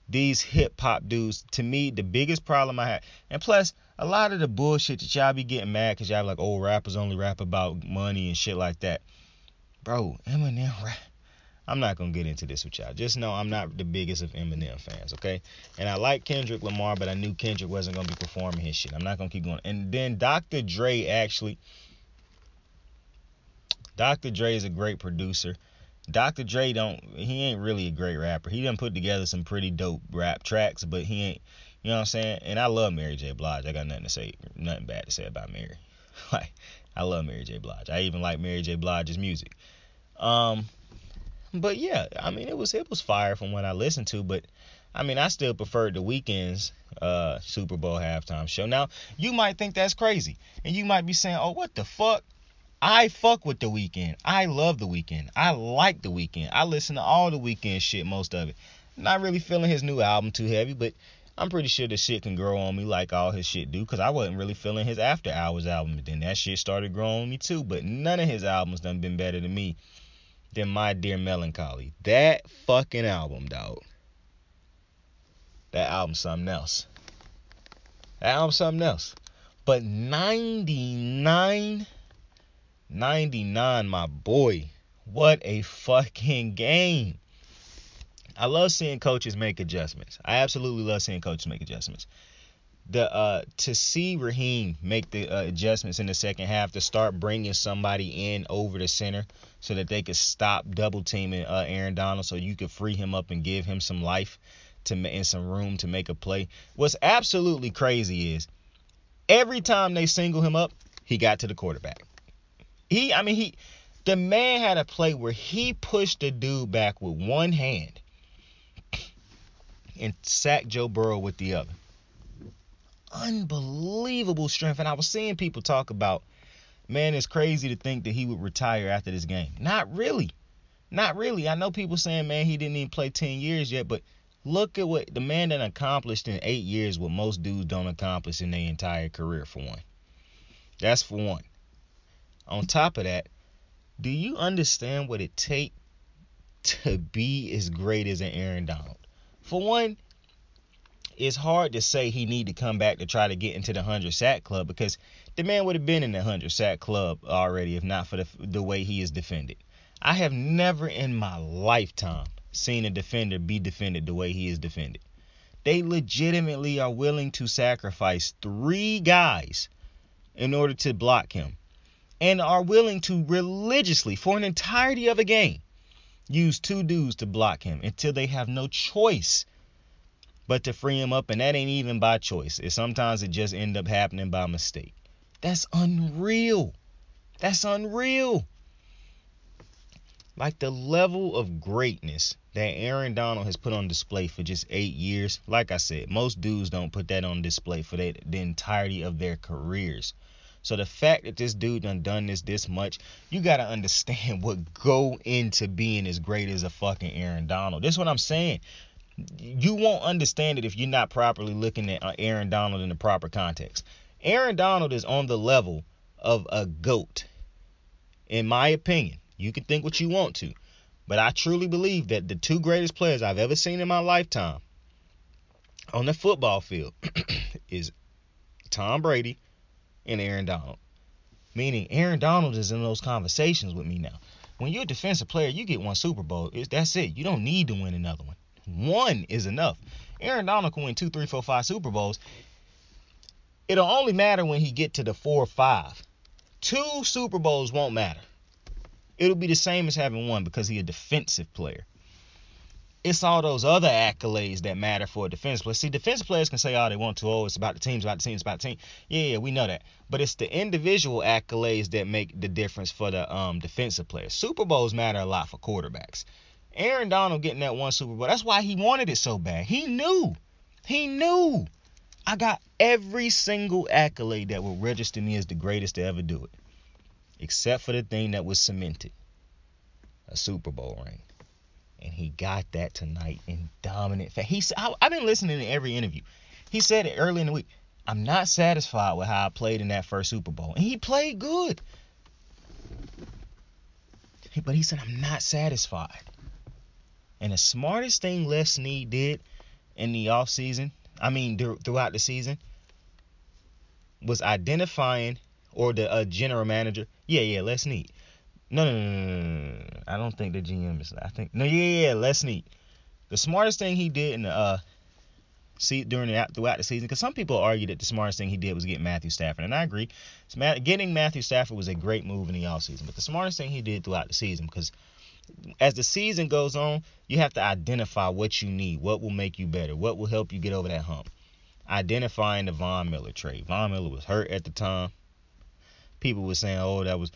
These hip-hop dudes, to me, the biggest problem I have, and plus, a lot of the bullshit that y'all be getting mad because y'all be like, oh, rappers only rap about money and shit like that. Bro, Eminem rap. I'm not going to get into this with y'all. Just know I'm not the biggest of Eminem fans, okay? And I like Kendrick Lamar, but I knew Kendrick wasn't going to be performing his shit. I'm not going to keep going. And then Dr. Dre is a great producer. Dr. Dre he ain't really a great rapper. He done put together some pretty dope rap tracks, but he ain't, you know what I'm saying? And I love Mary J. Blige. I got nothing bad to say about Mary. Like, I love Mary J. Blige. I even like Mary J. Blige's music. But yeah, I mean, it was fire from what I listened to, but I mean, I still preferred The Weeknd's Super Bowl halftime show. Now, you might think that's crazy, and you might be saying, oh, what the fuck? I fuck with The Weeknd. I love The Weeknd. I like The Weeknd. I listen to all The Weeknd shit, most of it. Not really feeling his new album too heavy, but I'm pretty sure the shit can grow on me like all his shit do, because I wasn't really feeling his After Hours album, but then that shit started growing on me too. But none of his albums done been better to me than My Dear Melancholy. That fucking album, dog. That album's something else. But 99, my boy. What a fucking game. I love seeing coaches make adjustments. I absolutely love seeing coaches make adjustments. To see Raheem make the adjustments in the second half to start bringing somebody in over the center so that they could stop double teaming Aaron Donald, so you could free him up and give him some life and some room to make a play. What's absolutely crazy is every time they single him up, he got to the quarterback. The man had a play where he pushed the dude back with one hand and sacked Joe Burrow with the other. Unbelievable strength. And I was seeing people talk about, man, it's crazy to think that he would retire after this game. Not really. I know people saying, man, he didn't even play 10 years yet, but look at what the man done accomplished in 8 years, what most dudes don't accomplish in their entire career, for one. That's for one. On top of that, do you understand what it takes to be as great as an Aaron Donald? For one, it's hard to say he need to come back to try to get into the 100-sack club, because the man would have been in the 100-sack club already if not for the way he is defended. I have never in my lifetime seen a defender be defended the way he is defended. They legitimately are willing to sacrifice 3 guys in order to block him, and are willing to religiously, for an entirety of a game, use 2 dudes to block him until they have no choice but to free him up, and that ain't even by choice. Sometimes it just end up happening by mistake. That's unreal. Like, the level of greatness that Aaron Donald has put on display for just 8 years, like I said, most dudes don't put that on display for the entirety of their careers. So the fact that this dude done this much, you got to understand what go into being as great as a fucking Aaron Donald. This is what I'm saying. You won't understand it if you're not properly looking at Aaron Donald in the proper context. Aaron Donald is on the level of a GOAT, in my opinion. You can think what you want to, but I truly believe that the two greatest players I've ever seen in my lifetime on the football field is Tom Brady and Aaron Donald. Meaning Aaron Donald is in those conversations with me now. When you're a defensive player, you get one Super Bowl. That's it. You don't need to win another one. One is enough. Aaron Donald can win 2, 3, 4, 5 Super Bowls. It'll only matter when he get to the 4 or 5. 2 Super Bowls won't matter. It'll be the same as having one because he's a defensive player. It's all those other accolades that matter for a defensive player. See, defensive players can say all they want to. Oh, it's about the team, it's about the team, it's about the team. Yeah, we know that. But it's the individual accolades that make the difference for the defensive players. Super Bowls matter a lot for quarterbacks. Aaron Donald getting that one Super Bowl, that's why he wanted it so bad. He knew. I got every single accolade that will register me as the greatest to ever do it. Except for the thing that was cemented. A Super Bowl ring. And he got that tonight in dominant fashion. I've been listening to every interview. He said it early in the week. I'm not satisfied with how I played in that first Super Bowl. And he played good. But he said, I'm not satisfied. And the smartest thing Les Snead did in the offseason, throughout the season, was identifying, or the general manager, Les Snead. No. I don't think the GM is. Les Snead. The smartest thing he did in the throughout the season, because some people argue that the smartest thing he did was get Matthew Stafford, and I agree. Getting Matthew Stafford was a great move in the offseason, but the smartest thing he did throughout the season, because as the season goes on, you have to identify what you need, what will make you better, what will help you get over that hump. Identifying the Von Miller trade. Von Miller was hurt at the time. People were saying, that was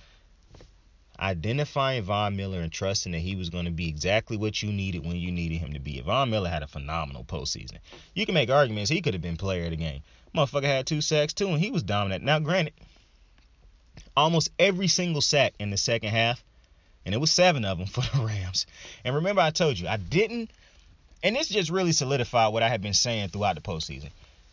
identifying Von Miller and trusting that he was going to be exactly what you needed when you needed him to be. Von Miller had a phenomenal postseason. You can make arguments he could have been player of the game. Motherfucker had 2 sacks too, and he was dominant. Now, granted, almost every single sack in the second half, and it was 7 of them for the Rams. And remember, I told you, I didn't, and this just really solidified what I had been saying throughout the postseason.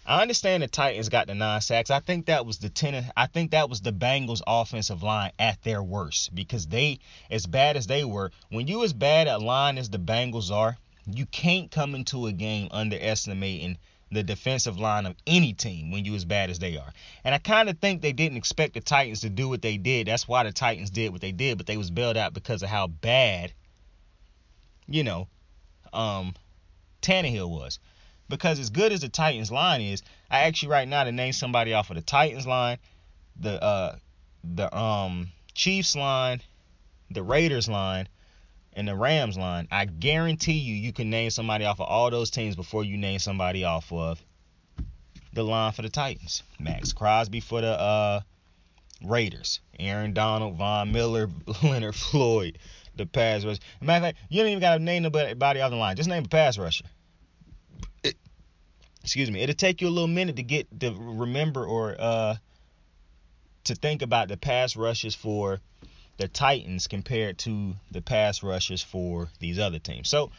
I understand the Titans got the 9 sacks. I think that was the Bengals offensive line at their worst, because they, as bad as they were, when you as bad a line as the Bengals are, you can't come into a game underestimating the defensive line of any team when you as bad as they are. And I kind of think they didn't expect the Titans to do what they did. That's why the Titans did what they did, but they was bailed out because of how bad, Tannehill was. Because as good as the Titans line is, I ask you right now to name somebody off of the Titans line, the Chiefs line, the Raiders line, and the Rams line. I guarantee you can name somebody off of all those teams before you name somebody off of the line for the Titans. Max Crosby for the Raiders, Aaron Donald, Von Miller, Leonard Floyd, the pass rusher. Matter of fact, you don't even got to name nobody off the line. Just name a pass rusher. Excuse me. It'll take you a little minute to remember or to think about the pass rushes for the Titans compared to the pass rushes for these other teams. So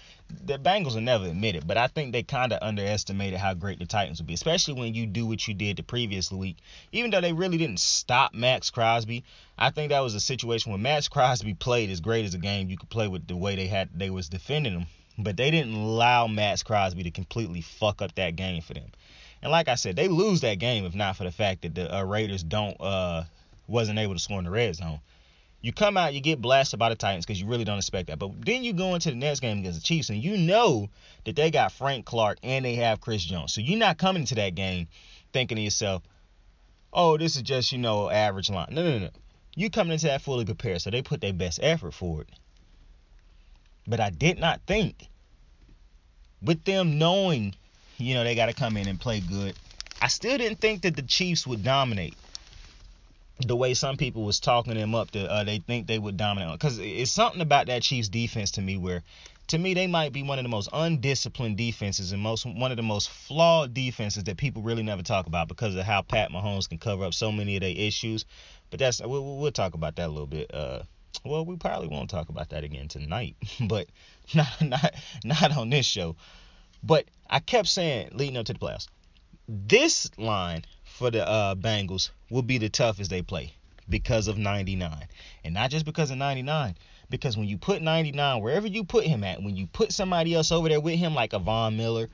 the Bengals will never admit it, but I think they kind of underestimated how great the Titans would be, especially when you do what you did the previous week. Even though they really didn't stop Max Crosby, I think that was a situation where Max Crosby played as great as a game you could play with the way they was defending him. But they didn't allow Max Crosby to completely fuck up that game for them. And like I said, they lose that game if not for the fact that the Raiders wasn't able to score in the red zone. You come out, you get blasted by the Titans because you really don't expect that. But then you go into the next game against the Chiefs, and you know that they got Frank Clark and they have Chris Jones. So you're not coming into that game thinking to yourself, this is just, average line. No. You coming into that fully prepared, so they put their best effort forward. But I did not think, with them knowing, they got to come in and play good, I still didn't think that the Chiefs would dominate. the way some people was talking them up, to they think they would dominate. Because it's something about that Chiefs defense to me where, to me, they might be one of the most undisciplined defenses and one of the most flawed defenses that people really never talk about because of how Pat Mahomes can cover up so many of their issues. But we'll talk about that a little bit. Well, we probably won't talk about that again tonight, but not on this show. But I kept saying leading up to the playoffs, this line for the Bengals will be the toughest they play because of 99. And not just because of 99, because when you put 99 wherever you put him at, when you put somebody else over there with him like a Von Miller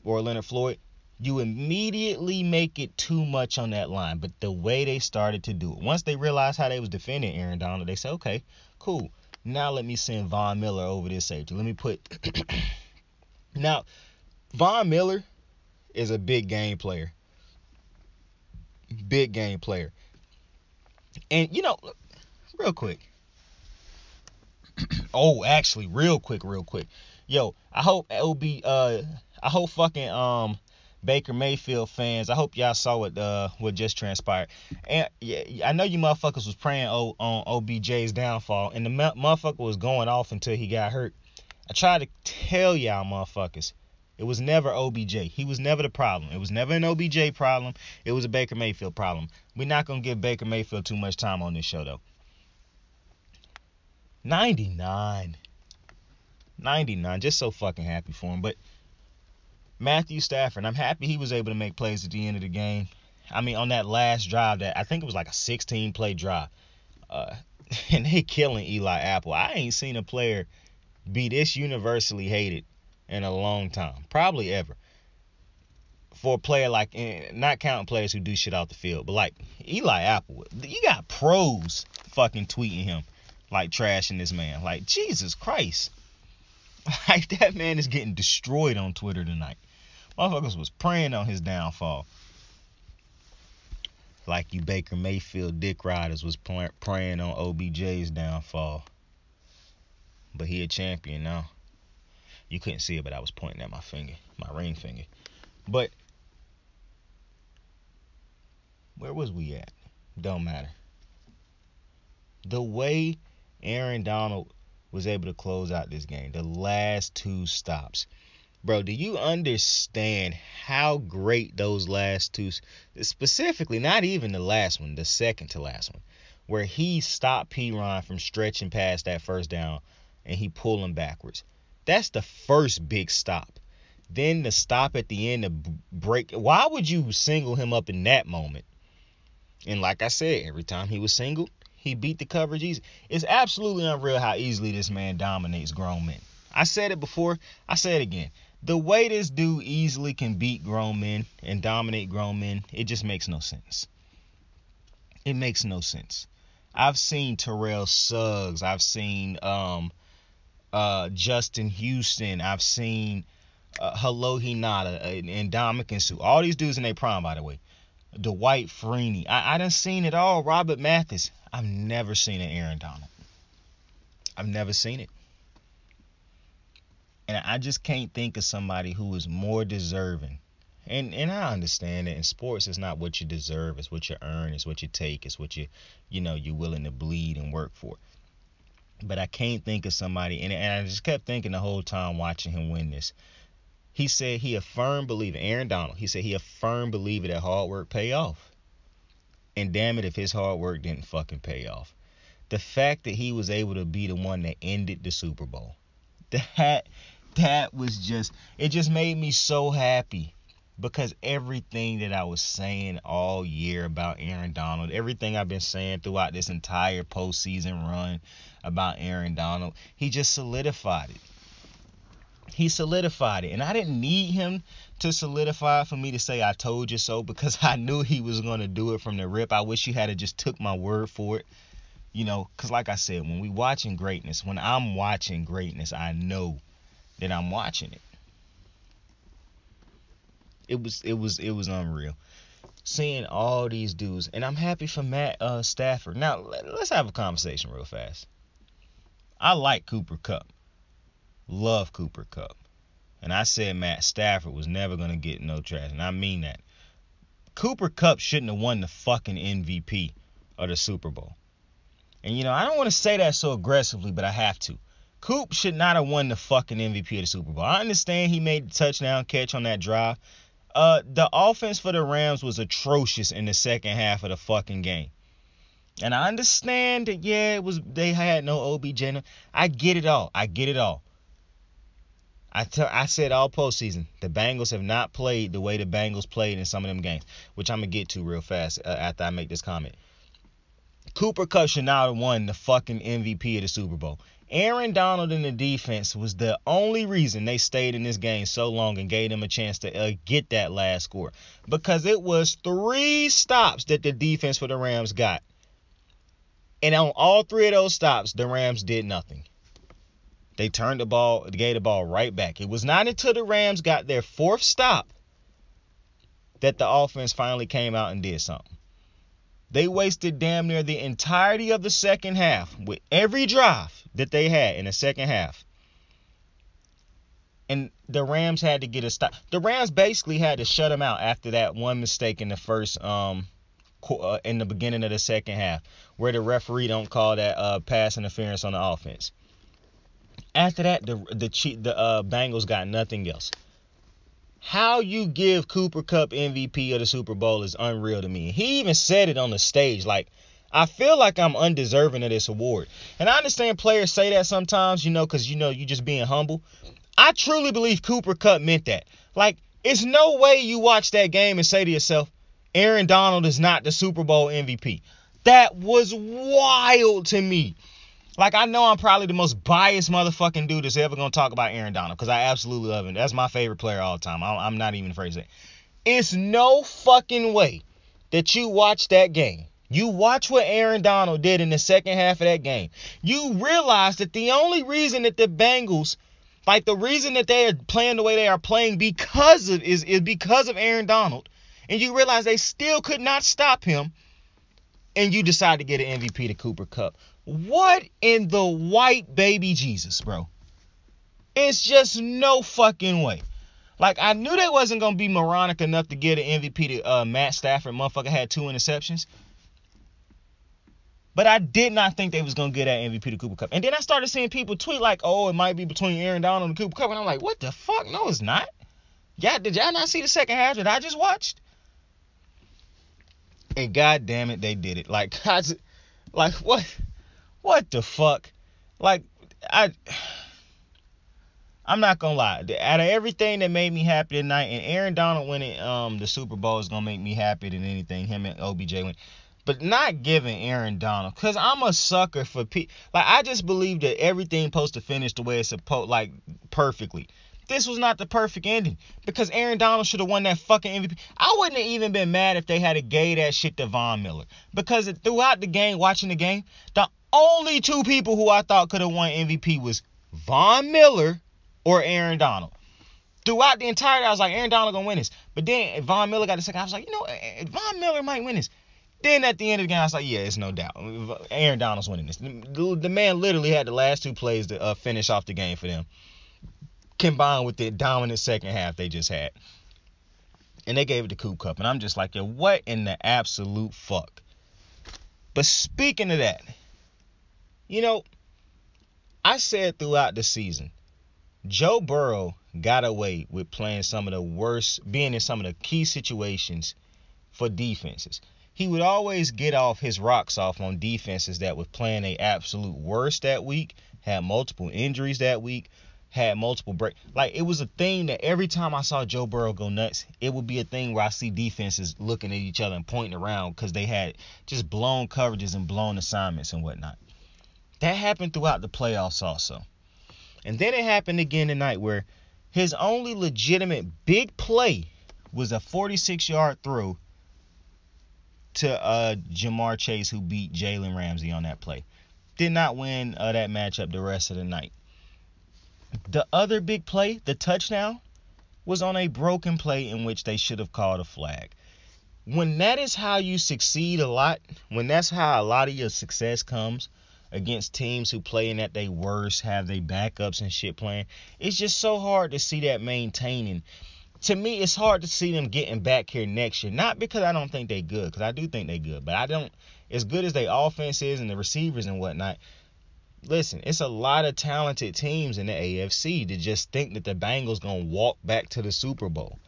or Leonard Floyd, you immediately make it too much on that line. But the way they started to do it, once they realized how they was defending Aaron Donald, they said, okay, cool. Now let me send Von Miller over this safety. Let me put... Now, Von Miller is a big game player. Big game player. And, you know, real quick. Real quick. Yo, I hope fucking Baker Mayfield fans, I hope y'all saw what just transpired. And yeah, I know you motherfuckers was praying on OBJ's downfall, and the motherfucker was going off until he got hurt. I tried to tell y'all motherfuckers, it was never OBJ. He was never the problem. It was never an OBJ problem. It was a Baker Mayfield problem. We're not going to give Baker Mayfield too much time on this show, though. 99. Just so fucking happy for him. But Matthew Stafford, I'm happy he was able to make plays at the end of the game. I mean, on that last drive, that I think it was like a 16-play drive. And they killing Eli Apple. I ain't seen a player be this universally hated in a long time, probably ever, for a player like, not counting players who do shit off the field, but like Eli Apple. You got pros fucking tweeting him like trashing this man. Like, Jesus Christ. Like, that man is getting destroyed on Twitter tonight. Motherfuckers was praying on his downfall. Like you Baker Mayfield dick riders was praying on OBJ's downfall. But he a champion now. You couldn't see it, but I was pointing at my finger, my ring finger. But where was we at? Don't matter. The way Aaron Donald was able to close out this game, the last two stops. Bro, do you understand how great those last two, specifically, not even the last one, the second to last one, where he stopped P-Ron from stretching past that first down and he pulled him backwards. That's the first big stop. Then the stop at the end to break. Why would you single him up in that moment? And like I said, every time he was singled, he beat the coverage easy. It's absolutely unreal how easily this man dominates grown men. I said it before. I say it again. The way this dude easily can beat grown men and dominate grown men, it just makes no sense. It makes no sense. I've seen Terrell Suggs. I've seen Justin Houston. I've seen Hello Hinata and Dominican Sue. All these dudes in their prime, by the way. Dwight Freeney. I done seen it all. Robert Mathis. I've never seen an Aaron Donald. I've never seen it. And I just can't think of somebody who is more deserving. And I understand that in sports, it's not what you deserve. It's what you earn. It's what you take. It's what you're willing to bleed and work for. But I can't think of somebody. And I just kept thinking the whole time watching him win this. He said he a firm believer, Aaron Donald, he said he a firm believer that hard work pay off. And damn it if his hard work didn't fucking pay off. The fact that he was able to be the one that ended the Super Bowl. That was just, it just made me so happy. Because everything that I was saying all year about Aaron Donald, everything I've been saying throughout this entire postseason run about Aaron Donald, he just solidified it. He solidified it. And I didn't need him to solidify for me to say I told you so, because I knew he was going to do it from the rip. I wish you had just took my word for it. You know, because like I said, when we watching greatness, when I'm watching greatness, I know that I'm watching it. It was unreal. Seeing all these dudes. And I'm happy for Matt Stafford. Now, let's have a conversation real fast. I like Cooper Kupp. Love Cooper Kupp. And I said Matt Stafford was never going to get no trash. And I mean that. Cooper Kupp shouldn't have won the fucking MVP of the Super Bowl. And, you know, I don't want to say that so aggressively, but I have to. Coop should not have won the fucking MVP of the Super Bowl. I understand he made the touchdown catch on that drive. The offense for the Rams was atrocious in the second half of the fucking game. And I understand that, yeah, they had no OBJ. I get it all. I said all postseason, the Bengals have not played the way the Bengals played in some of them games, which I'm going to get to real fast after I make this comment. Cooper Kupp should not have won the fucking MVP of the Super Bowl. Aaron Donald and the defense was the only reason they stayed in this game so long and gave them a chance to get that last score. Because it was 3 stops that the defense for the Rams got. And on all 3 of those stops, the Rams did nothing. They gave the ball right back. It was not until the Rams got their 4th stop that the offense finally came out and did something. They wasted damn near the entirety of the second half with every drive that they had in the second half. And the Rams had to get a stop. The Rams basically had to shut them out after that one mistake in the first in the beginning of the second half, where the referee don't call that pass interference on the offense. After that, the Bengals got nothing else. How you give Cooper Kupp MVP of the Super Bowl is unreal to me. He even said it on the stage, like, I feel like I'm undeserving of this award. And I understand players say that sometimes, because, you just being humble. I truly believe Cooper Kupp meant that. Like, it's no way you watch that game and say to yourself, Aaron Donald is not the Super Bowl MVP. That was wild to me. Like, I know I'm probably the most biased motherfucking dude that's ever going to talk about Aaron Donald, because I absolutely love him. That's my favorite player all the time. I'm not even afraid to say it. It's no fucking way that you watch that game. You watch what Aaron Donald did in the second half of that game. You realize that the only reason that the Bengals, like the reason that they are playing the way they are playing is because of Aaron Donald. And you realize they still could not stop him. And you decide to get an MVP to Cooper Kupp. What in the white baby Jesus, bro? It's just no fucking way. Like, I knew they wasn't going to be moronic enough to get an MVP to Matt Stafford. Motherfucker had 2 interceptions. But I did not think they was going to get that MVP to Cooper Kupp. And then I started seeing people tweet like, oh, it might be between Aaron Donald and Cooper Kupp. And I'm like, what the fuck? No, it's not. Did y'all not see the second half that I just watched? And god damn it, they did it. Like what the fuck? Like, I'm not gonna lie. Out of everything that made me happy tonight, and Aaron Donald winning the Super Bowl is gonna make me happier than anything. Him and OBJ win. But not giving Aaron Donald, because I'm a sucker for I just believe that everything supposed to finish the way it's supposed, like, perfectly. This was not the perfect ending, because Aaron Donald should have won that fucking MVP. I wouldn't have even been mad if they had gave that shit to Von Miller, because throughout the game, watching the game, the only 2 people who I thought could have won MVP was Von Miller or Aaron Donald. Throughout the entirety, I was like, Aaron Donald gonna win this. But then Von Miller got the second. I was like, Von Miller might win this. Then at the end of the game, I was like, yeah, it's no doubt. Aaron Donald's winning this. The man literally had the last 2 plays to finish off the game for them, combined with the dominant second half they just had. And they gave it to Cooper Kupp. And I'm just like, yo, what in the absolute fuck? But speaking of that, I said throughout the season, Joe Burrow got away with playing some of the worst, being in some of the key situations for defenses. He would always get off his rocks off on defenses that was playing a absolute worst that week, had multiple injuries that week, had multiple breaks. Like, it was a thing that every time I saw Joe Burrow go nuts, it would be a thing where I see defenses looking at each other and pointing around because they had just blown coverages and blown assignments and whatnot. That happened throughout the playoffs also. And then it happened again tonight where his only legitimate big play was a 46-yard throw to Jamar Chase, who beat Jalen Ramsey on that play. Did not win that matchup the rest of the night. The other big play, the touchdown, was on a broken play in which they should have called a flag. When that is how you succeed a lot, when that's how a lot of your success comes against teams who playing at their worst, have their backups and shit playing, it's just so hard to see that maintaining. to me, it's hard to see them getting back here next year. Not because I don't think they good, because I do think they good, but I don't. As good as their offense is and the receivers and whatnot, listen, it's a lot of talented teams in the AFC to just think that the Bengals gonna walk back to the Super Bowl.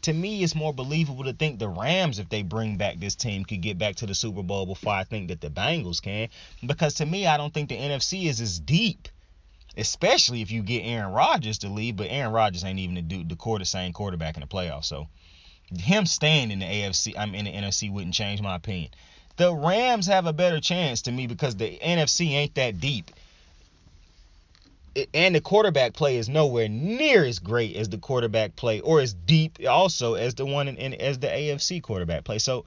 To me, it's more believable to think the Rams, if they bring back this team, could get back to the Super Bowl before I think that the Bengals can. Because to me, I don't think the NFC is as deep, especially if you get Aaron Rodgers to leave. But Aaron Rodgers ain't even the same quarterback in the playoffs. So him staying in the NFC wouldn't change my opinion. The Rams have a better chance to me because the NFC ain't that deep. And the quarterback play is nowhere near as great as the quarterback play, or as deep also as the one as the AFC quarterback play. So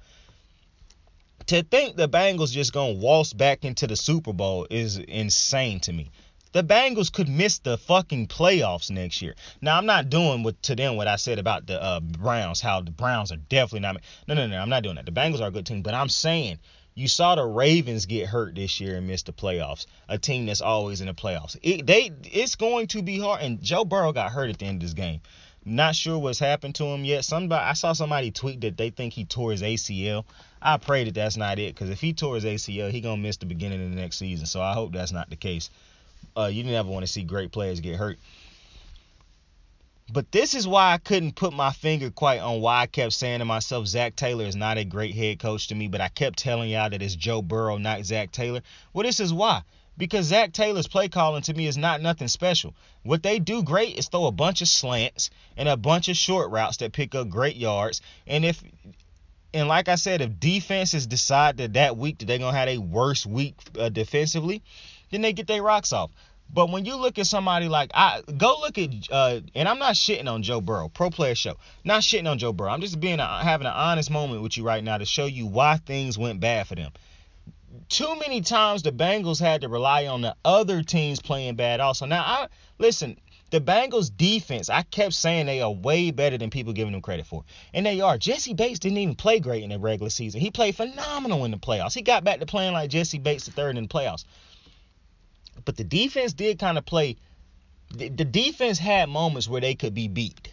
to think the Bengals just gonna waltz back into the Super Bowl is insane to me. The Bengals could miss the fucking playoffs next year. Now, I'm not doing to them what I said about the Browns, how the Browns are definitely not. No, I'm not doing that. The Bengals are a good team, but I'm saying you saw the Ravens get hurt this year and miss the playoffs. A team that's always in the playoffs. It's going to be hard. And Joe Burrow got hurt at the end of this game. Not sure what's happened to him yet. I saw somebody tweet that they think he tore his ACL. I pray that that's not it, because if he tore his ACL, he gonna miss the beginning of the next season. So I hope that's not the case. You never want to see great players get hurt. But this is why I couldn't put my finger quite on why I kept saying to myself, Zach Taylor is not a great head coach to me, but I kept telling y'all that it's Joe Burrow, not Zach Taylor. Well, this is why. Because Zach Taylor's play calling to me is not nothing special. What they do great is throw a bunch of slants and a bunch of short routes that pick up great yards. And like I said, if defenses decide that week that they're going to have a worse week defensively, then they get their rocks off. But when you look at somebody like, go look at, and I'm not shitting on Joe Burrow, Pro Player Show. Not shitting on Joe Burrow. I'm just having an honest moment with you right now to show you why things went bad for them. Too many times the Bengals had to rely on the other teams playing bad also. Now, listen, the Bengals defense, I kept saying they are way better than people giving them credit for. And they are. Jesse Bates didn't even play great in the regular season. He played phenomenal in the playoffs. He got back to playing like Jesse Bates III in the playoffs. But the defense did kind of play. The defense had moments where they could be beat.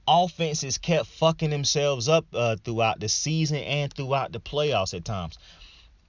Offenses kept fucking themselves up throughout the season and throughout the playoffs at times.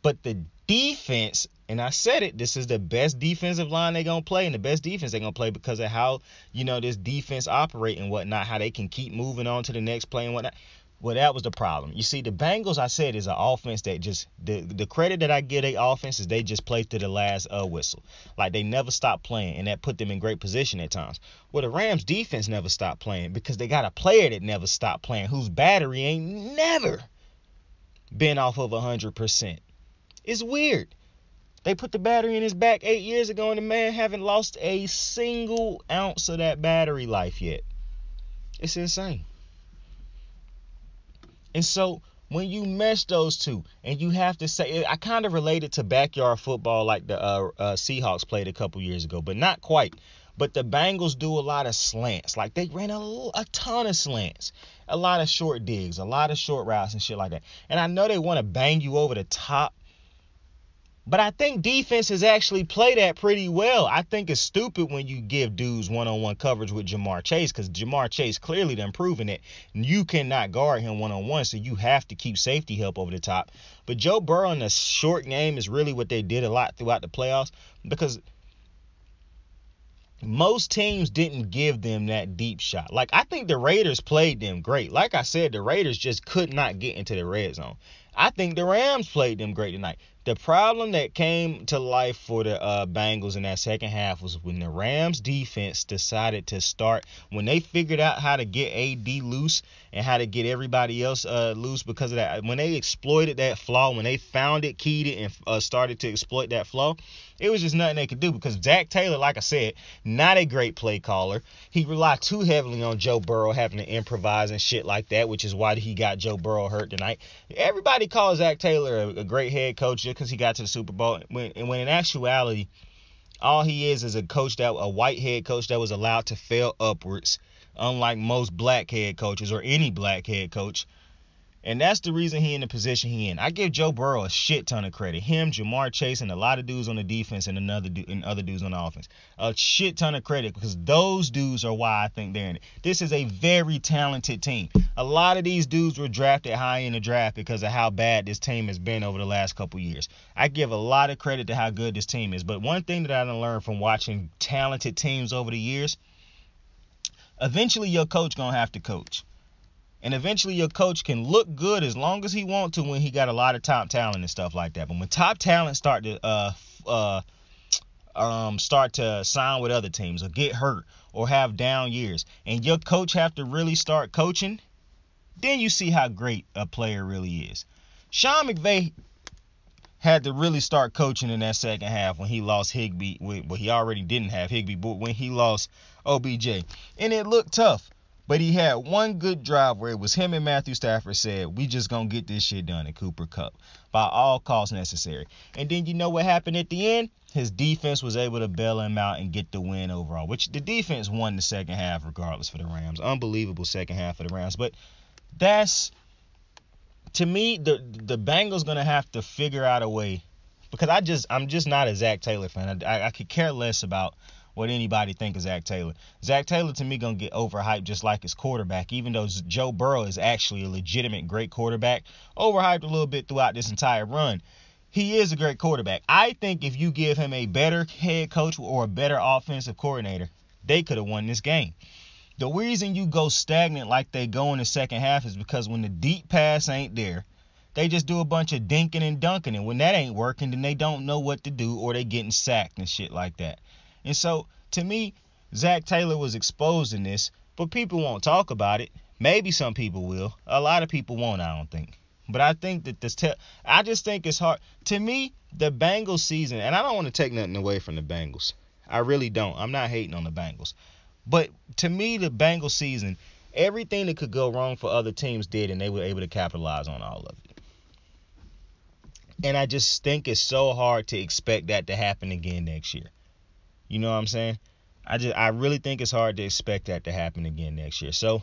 But the defense, and I said it, this is the best defensive line they're going to play, and the best defense they're going to play because of how, this defense operate and whatnot, how they can keep moving on to the next play and whatnot. Well, that was the problem. You see, the Bengals, I said, is an offense that just, the credit that I give their offense is they just play to the last whistle. Like, they never stop playing, and that put them in great position at times. Well, the Rams defense never stopped playing because they got a player that never stopped playing, whose battery ain't never been off of 100%. It's weird. They put the battery in his back 8 years ago, and the man haven't lost a single ounce of that battery life yet. It's insane. And so when you mesh those two, and you have to say, I kind of related to backyard football like the Seahawks played a couple years ago, but not quite. But the Bengals do a lot of slants. Like, they ran a ton of slants, a lot of short digs, a lot of short routes and shit like that. And I know they want to bang you over the top, but I think defenses actually play that pretty well. I think it's stupid when you give dudes one-on-one coverage with Jamar Chase, because Jamar Chase clearly done proven it. You cannot guard him one-on-one, so you have to keep safety help over the top. But Joe Burrow in the short game is really what they did a lot throughout the playoffs, because most teams didn't give them that deep shot. Like, I think the Raiders played them great. Like I said, the Raiders just could not get into the red zone. I think the Rams played them great tonight. The problem that came to life for the Bengals in that second half was when the Rams defense decided to start, when they figured out how to get AD loose and how to get everybody else loose because of that. When they exploited that flaw, when they found it, keyed it, and started to exploit that flaw, it was just nothing they could do, because Zach Taylor, like I said, not a great play caller. He relied too heavily on Joe Burrow having to improvise and shit like that, which is why he got Joe Burrow hurt tonight. Everybody calls Zach Taylor a great head coach just because he got to the Super Bowl, when in actuality, all he is a coach, a white head coach that was allowed to fail upwards, unlike most black head coaches or any black head coach. And that's the reason he in the position he in. I give Joe Burrow a shit ton of credit. Him, Jamar Chase, and a lot of dudes on the defense and other dudes on the offense. A shit ton of credit because those dudes are why I think they're in it. This is a very talented team. A lot of these dudes were drafted high in the draft because of how bad this team has been over the last couple years. I give a lot of credit to how good this team is. But one thing that I done learned from watching talented teams over the years, eventually your coach gonna have to coach. And eventually your coach can look good as long as he want to when he got a lot of top talent and stuff like that. But when top talent start to sign with other teams or get hurt or have down years and your coach have to really start coaching, then you see how great a player really is. Sean McVay had to really start coaching in that second half when he lost Higbee. Well, he already didn't have Higbee, but when he lost OBJ. And it looked tough. But he had one good drive where it was him and Matthew Stafford said, we just going to get this shit done in Cooper Kupp by all costs necessary. And then you know what happened at the end? His defense was able to bail him out and get the win overall, which the defense won the second half regardless for the Rams. Unbelievable second half for the Rams. But that's, to me, the Bengals going to have to figure out a way, because I'm just not a Zach Taylor fan. I could care less about what anybody think of Zach Taylor. Zach Taylor, to me, going to get overhyped just like his quarterback, even though Joe Burrow is actually a legitimate great quarterback. Overhyped a little bit throughout this entire run. He is a great quarterback. I think if you give him a better head coach or a better offensive coordinator, they could have won this game. The reason you go stagnant like they go in the second half is because when the deep pass ain't there, they just do a bunch of dinking and dunking. And when that ain't working, then they don't know what to do or they getting sacked and shit like that. And so, to me, Zach Taylor was exposed in this, but people won't talk about it. Maybe some people will. A lot of people won't, I don't think. But I think that I just think it's hard. To me, the Bengals season, and I don't want to take nothing away from the Bengals. I really don't. I'm not hating on the Bengals. But to me, the Bengals season, everything that could go wrong for other teams did, and they were able to capitalize on all of it. And I just think it's so hard to expect that to happen again next year. You know what I'm saying? I really think it's hard to expect that to happen again next year. So,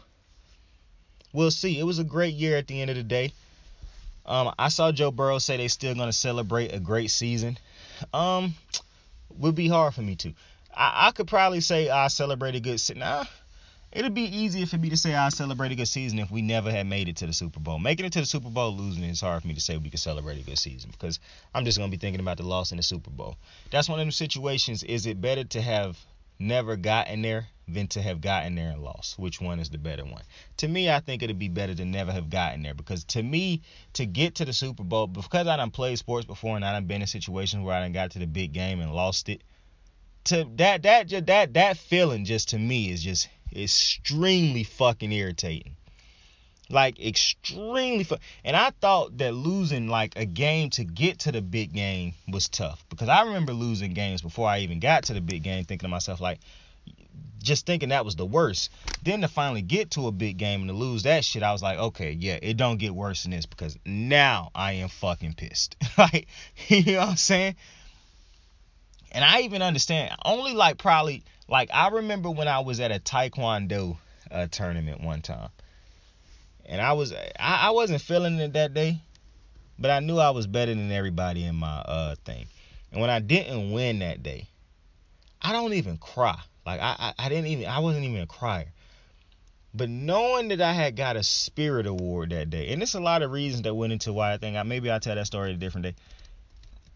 we'll see. It was a great year at the end of the day. I saw Joe Burrow say they still going to celebrate a great season. Would be hard for me to. I could probably say I celebrate a good season. Nah, it'd be easier for me to say I celebrate a good season if we never had made it to the Super Bowl. Making it to the Super Bowl, losing is hard for me to say we could celebrate a good season because I'm just going to be thinking about the loss in the Super Bowl. That's one of them situations. Is it better to have never gotten there than to have gotten there and lost? Which one is the better one? To me, I think it'd be better to never have gotten there because to me, to get to the Super Bowl, because I done played sports before and I done been in situations where I done got to the big game and lost it, to that feeling just to me is just extremely fucking irritating. Like extremely and I thought that losing like a game to get to the big game was tough because I remember losing games before I even got to the big game, thinking to myself like, just thinking that was the worst. Then to finally get to a big game and to lose that shit, I was like, okay, yeah, it don't get worse than this because now I am fucking pissed. Like, you know what I'm saying? And I even understand, only like probably, like I remember when I was at a Taekwondo tournament one time. And I wasn't feeling it that day, but I knew I was better than everybody in my thing. And when I didn't win that day, I don't even cry. Like I wasn't even a crier. But knowing that I had got a Spirit Award that day, and there's a lot of reasons that went into why I think maybe I'll tell that story a different day.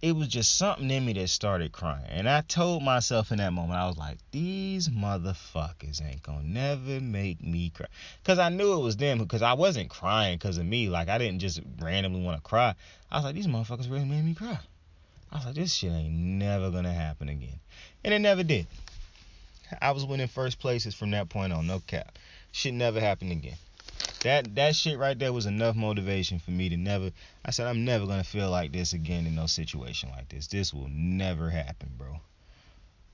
It was just something in me that started crying. And I told myself in that moment, I was like, these motherfuckers ain't gonna never make me cry. Because I knew it was them, because I wasn't crying because of me. Like, I didn't just randomly want to cry. I was like, these motherfuckers really made me cry. I was like, this shit ain't never gonna happen again. And it never did. I was winning first places from that point on, no cap. Shit never happened again. That shit right there was enough motivation for me to never. I said, I'm never going to feel like this again in no situation like this. This will never happen, bro.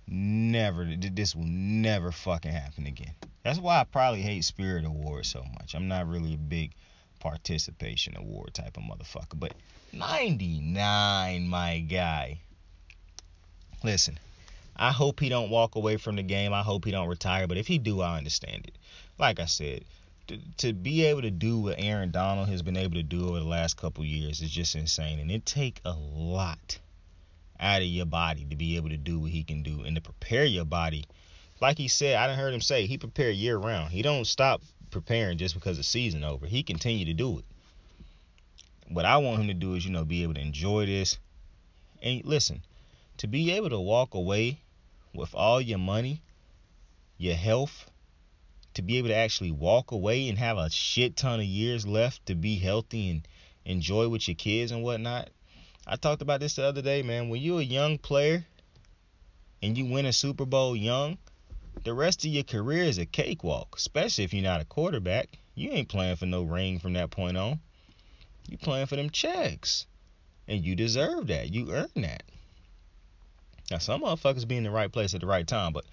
Never. This will never fucking happen again. That's why I probably hate Spirit Awards so much. I'm not really a big participation award type of motherfucker. But 99, my guy. Listen, I hope he don't walk away from the game. I hope he don't retire. But if he do, I understand it. Like I said, to be able to do what Aaron Donald has been able to do over the last couple years is just insane. And it take a lot out of your body to be able to do what he can do and to prepare your body. Like he said, I done heard him say he prepared year round. He don't stop preparing just because the season over. He continue to do it. What I want him to do is, be able to enjoy this. And listen, to be able to walk away with all your money, your health, to be able to actually walk away and have a shit ton of years left to be healthy and enjoy with your kids and whatnot. I talked about this the other day, man. When you're a young player and you win a Super Bowl young, the rest of your career is a cakewalk, especially if you're not a quarterback. You ain't playing for no ring from that point on. You playing for them checks. And you deserve that. You earn that. Now, some motherfuckers be in the right place at the right time, but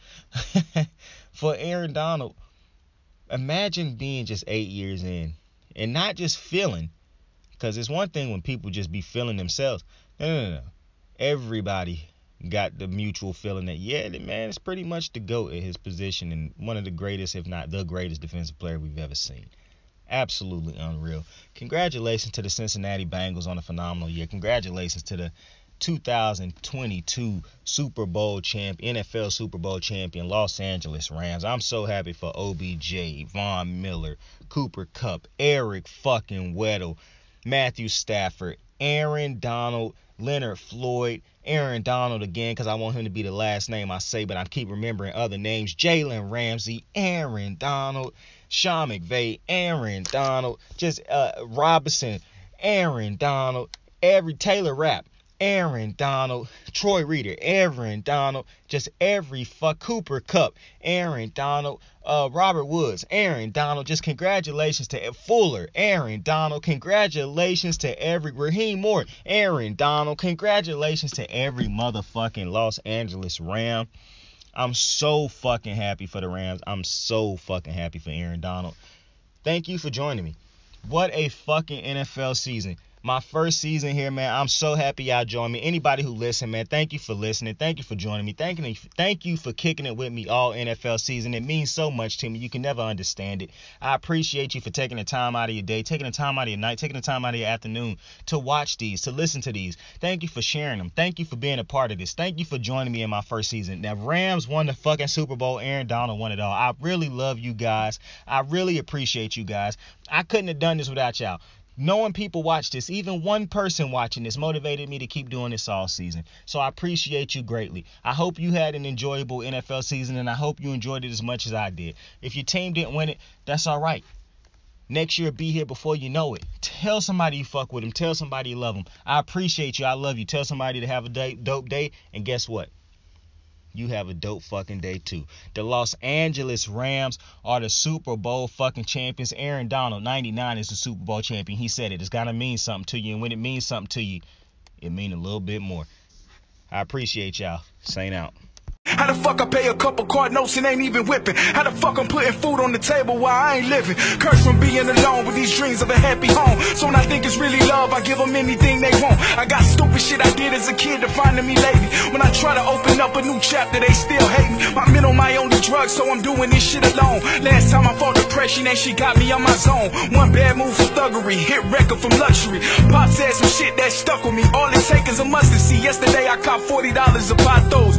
for Aaron Donald, imagine being just 8 years in and not just feeling, because it's one thing when people just be feeling themselves. No. Everybody got the mutual feeling that, yeah, the man is pretty much the GOAT at his position and one of the greatest, if not the greatest defensive player we've ever seen. Absolutely unreal. Congratulations to the Cincinnati Bengals on a phenomenal year. Congratulations to the 2022 Super Bowl champion, NFL Super Bowl champion, Los Angeles Rams. I'm so happy for OBJ, Von Miller, Cooper Kupp, Eric fucking Weddle, Matthew Stafford, Aaron Donald, Leonard Floyd, Aaron Donald again, because I want him to be the last name I say, but I keep remembering other names. Jalen Ramsey, Aaron Donald, Sean McVay, Aaron Donald, just Robinson, Aaron Donald, Taylor Rapp, Aaron Donald, Troy Reader, Aaron Donald, just Cooper Kupp, Aaron Donald, Robert Woods, Aaron Donald, just congratulations to Fuller, Aaron Donald, congratulations to Raheem Moore, Aaron Donald, congratulations to every motherfucking Los Angeles Ram. I'm so fucking happy for the Rams. I'm so fucking happy for Aaron Donald. Thank you for joining me. What a fucking NFL season. My first season here, man. I'm so happy y'all joined me. Anybody who listened, man, thank you for listening. Thank you for joining me. Thank you for kicking it with me all NFL season. It means so much to me. You can never understand it. I appreciate you for taking the time out of your day, taking the time out of your night, taking the time out of your afternoon to watch these, to listen to these. Thank you for sharing them. Thank you for being a part of this. Thank you for joining me in my first season. Now, Rams won the fucking Super Bowl. Aaron Donald won it all. I really love you guys. I really appreciate you guys. I couldn't have done this without y'all. Knowing people watch this, even one person watching this motivated me to keep doing this all season. So I appreciate you greatly. I hope you had an enjoyable NFL season, and I hope you enjoyed it as much as I did. If your team didn't win it, that's all right. Next year, be here before you know it. Tell somebody you fuck with them. Tell somebody you love them. I appreciate you. I love you. Tell somebody to have a dope day, and guess what? You have a dope fucking day too. The Los Angeles Rams are the Super Bowl fucking champions. Aaron Donald, 99, is the Super Bowl champion. He said it. It's gotta mean something to you. And when it means something to you, it means a little bit more. I appreciate y'all. Saint out. How the fuck I pay a couple card notes and ain't even whipping? How the fuck I'm putting food on the table while I ain't living? Cursed from being alone with these dreams of a happy home. So when I think it's really love, I give them anything they want. I got stupid shit I did as a kid defining me lately. When I try to open up a new chapter, they still hate me. My mental, my only drug, so I'm doing this shit alone. Last time I fought depression and she got me on my zone. One bad move for thuggery, hit record from luxury. Pop said some shit that stuck with me. All it take is a mustard seed. Yesterday I caught $40 of pot those.